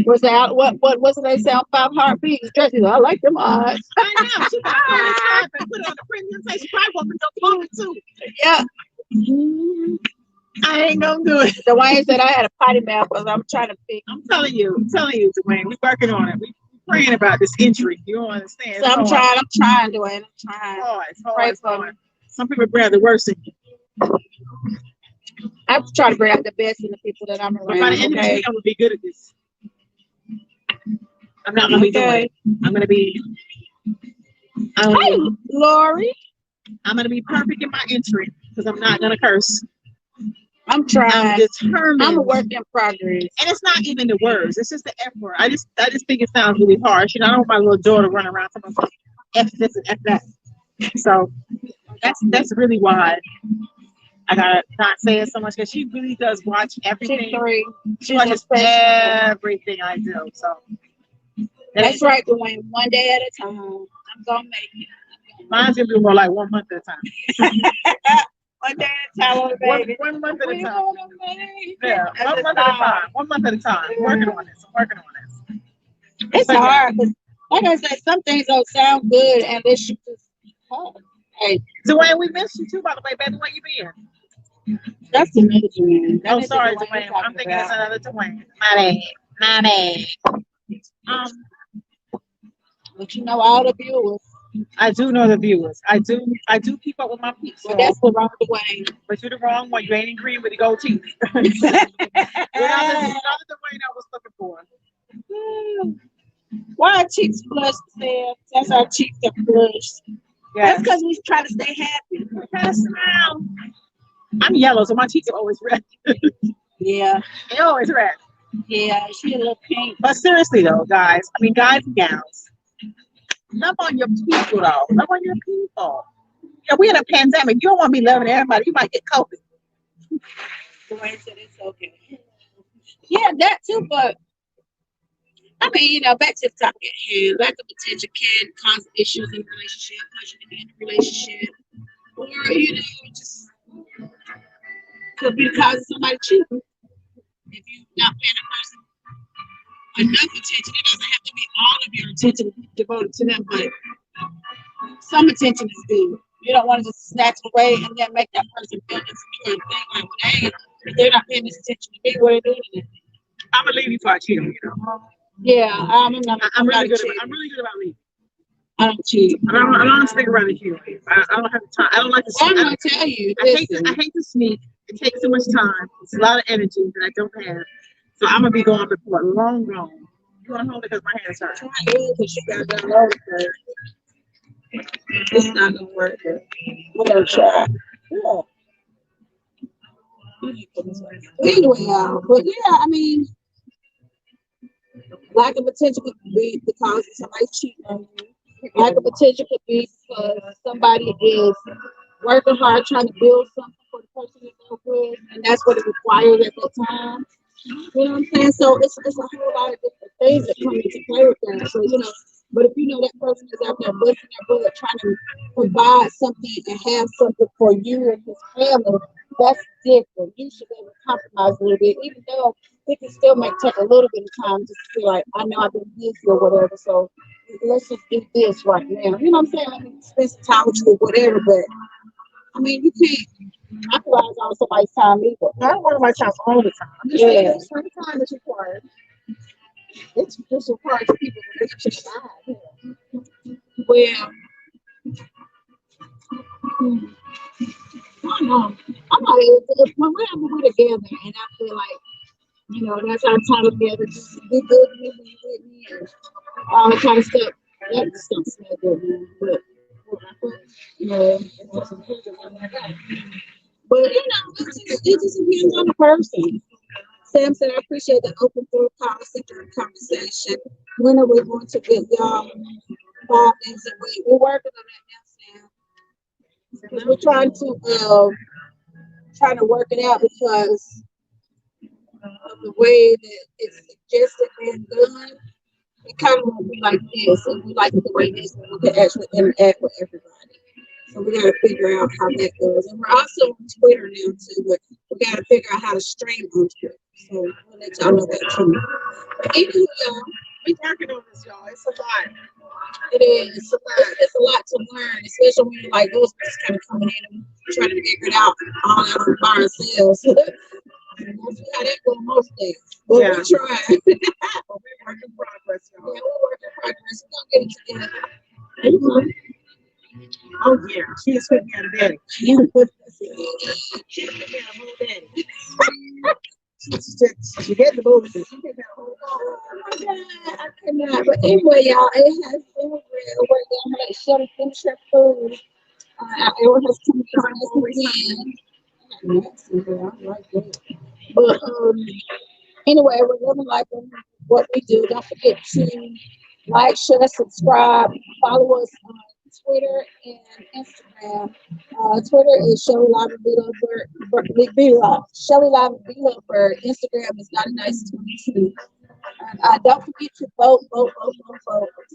Was that what's they say on 5 Heartbeats? I like them odds. I know. She got to put it on the premium site. She probably wants me to go too. Yeah. I ain't gonna do it. Dwayne said I had a potty mouth because I'm trying to pick. I'm telling you, Dwayne, we're working on it. We're praying about this entry. You don't understand. So I'm trying, Dwayne. I'm trying. It's hard. Pray It's for hard. Some people bring out the worst in you. I try to bring out the best in the people that I'm around. By the end of the day, I'm gonna be good at this. I'm not gonna be doing it. I'm gonna be. Hey, Lori. I'm gonna be perfect in my entry because I'm not gonna curse. I'm trying. I'm determined. I'm a work in progress. And it's not even the words. It's just the F word. I just think it sounds really harsh. I don't want my little daughter running around talking about F this and F that. So that's really why I gotta not say it so much, because she really does watch everything. She watches everything I do. So that's right, Dwayne. One day at a time. I'm gonna make it. Mine's gonna be more like 1 month at a time. 1 day at a time, baby. One month at a time. Yeah, 1 month at a time. 1 month at a time. I'm working on this. It's hard because, like I said, some things don't sound good unless you just. Hey, Dwayne, we missed you too, by the way, baby. Where you been? that's the man. Oh, sorry, Dwayne. I'm thinking it's another Dwayne. My bad. But you know all the viewers. I do know the viewers. I do keep up with my peeps. Well, that's the wrong Dwayne. But you're the wrong one. You ain't in green with the gold teeth. You're not the Dwayne I was looking for. Why are cheeks flushed, Sam? That's our cheeks are flushed. Yes. That's because we try to stay happy. We try to smile. I'm yellow, so my cheeks are always red. Yeah. They're always red. Yeah, she a little pink. But seriously though, guys and gals, love on your people though. Love on your people. Yeah, we in a pandemic. You don't want to be loving everybody. You might get COVID. Dwayne said it's okay. Yeah, that too, but I mean, back to the topic at hand. Lack of attention can cause issues in a relationship, cause you to end a relationship. Or, just could be the cause of somebody cheating. If you're not paying a person enough attention, it doesn't have to be all of your attention devoted to them, but some attention is good. You don't want to just snatch it away and then make that person feel insecure and think like, well, they're not paying this attention to me, what are they doing? I'm gonna leave you for a cheat, Yeah, I'm really good about leaving. I don't cheat. I don't stick around the queue. I don't have the time. I don't like to sneak. I'm gonna tell you. I hate to sneak. It takes so much time. It's a lot of energy that I don't have. So I'm gonna be going before long gone. You wanna hold it because my hands hurt. Because you got that road first. It's not gonna work. We're gonna try. Yeah. Anyway, but yeah, I mean, lack of attention could be because somebody's cheating on you. Lack of attention could be because somebody is working hard trying to build something for the person they're with, and that's what it requires at that time. You know what I'm saying? So it's a whole lot of different things that come into play with that. So, but if you know that person is out there busting their butt trying to provide something and have something for you and his family, that's different. You should be able to compromise a little bit, even though it can still take a little bit of time just to feel like, I know I've been busy or whatever, so let's just do this right now. You know what I'm saying? Let me spend some time with you or whatever, but I mean, you can't capitalize on somebody's time either. I don't want my time all the time. I'm just saying there's some time that's required. It's just required for people to relationship side. Well, I don't know. When we're together and I feel like, that's our time together, just be good to me when you with me and all that kind of stuff. That just don't smell good, man. But Yeah. But it just depends on the person. Sam said, I appreciate the open door policy during conversation. When are we going to get y'all 5 days a week? We're working on that now, Sam. Because we're trying to work it out because of the way that it's suggested being done. It kind of won't be like this, and we like it the way this, we can actually interact with everybody. So we got to figure out how that goes. And we're also on Twitter now too, but we got to figure out how to stream on Twitter. So we'll let y'all know that too. But anyway, y'all, we're working on this, y'all. It's a lot. It is. It's a lot to learn, especially when you're like those just kind of coming in and trying to figure it out all out by ourselves. That's how that goes most days. But yeah, we're trying. But we're work in progress, y'all. Yeah, we're work in progress. We're gonna get it together. Oh yeah, she is putting me on a daddy. She put me on a whole daddy. She had the movie. She did that whole. Oh my God, I cannot. But anyway, y'all, it has been real. We're gonna let Shelly finish her food. Everyone has come from this weekend. I like that. But anyway, we're living like what we do. Don't forget to like, share, subscribe, follow us on Twitter and Instagram. Twitter is Shelly Live and Shelly Live and Bird. Instagram is 99s22. Don't forget to vote.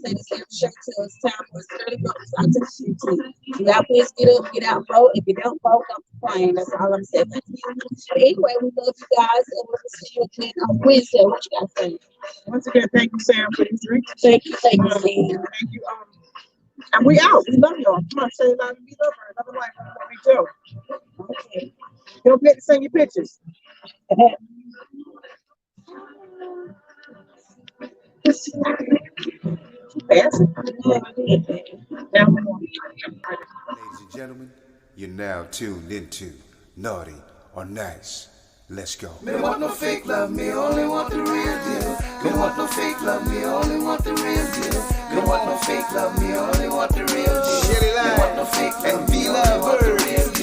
Say this every show till it's time for us 30 votes. I'll tell you. Y'all please get up, get out, vote. If you don't vote, don't complain. That's all I'm saying. But anyway, we love you guys, and we'll see you again on Wednesday. What you guys think? Once again, thank you, Sam, for these drinks. Thank you, Sam. Thank you. And we out. We love y'all. Come on, say love and be lover. Love and life. What we do. Okay. Don't forget to send your pictures. Ladies and gentlemen, you're now tuned into Naughty or Nice. Let's go. Me want no fake love, me only want the real deal. Me want no fake love, me only want the real deal. Me want no fake love, me only want the real deal. Shelly Live, me want no fake love, and V-Love.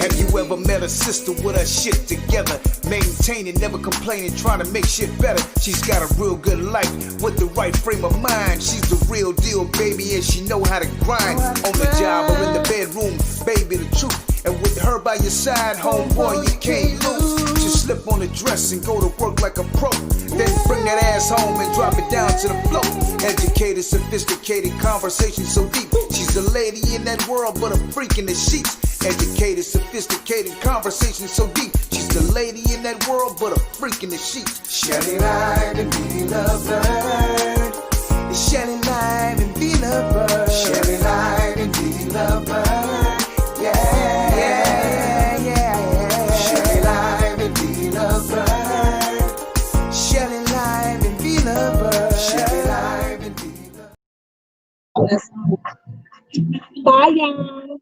Have you ever met a sister with her shit together? Maintaining, never complaining, trying to make shit better. She's got a real good life with the right frame of mind. She's the real deal, baby, and she know how to grind. On the job or in the bedroom, baby, the truth. And with her by your side, homeboy, you can't lose. Just slip on the dress and go to work like a pro. Then bring that ass home and drop it down to the floor. Educated, sophisticated, conversation so deep. She's a lady in that world, but a freak in the sheets. Educated, sophisticated, conversation so deep. She's the lady in that world, but a freak in the sheets. Shelly Live and V-Love Bird. Shelly Live and V-Love Bird. Shelly Live and V-Love Bird. Yeah. Shelly Live and V-Love Bird. Shelly Live and V-Love Bird. Shelly Live and V-Love. Bye, y'all.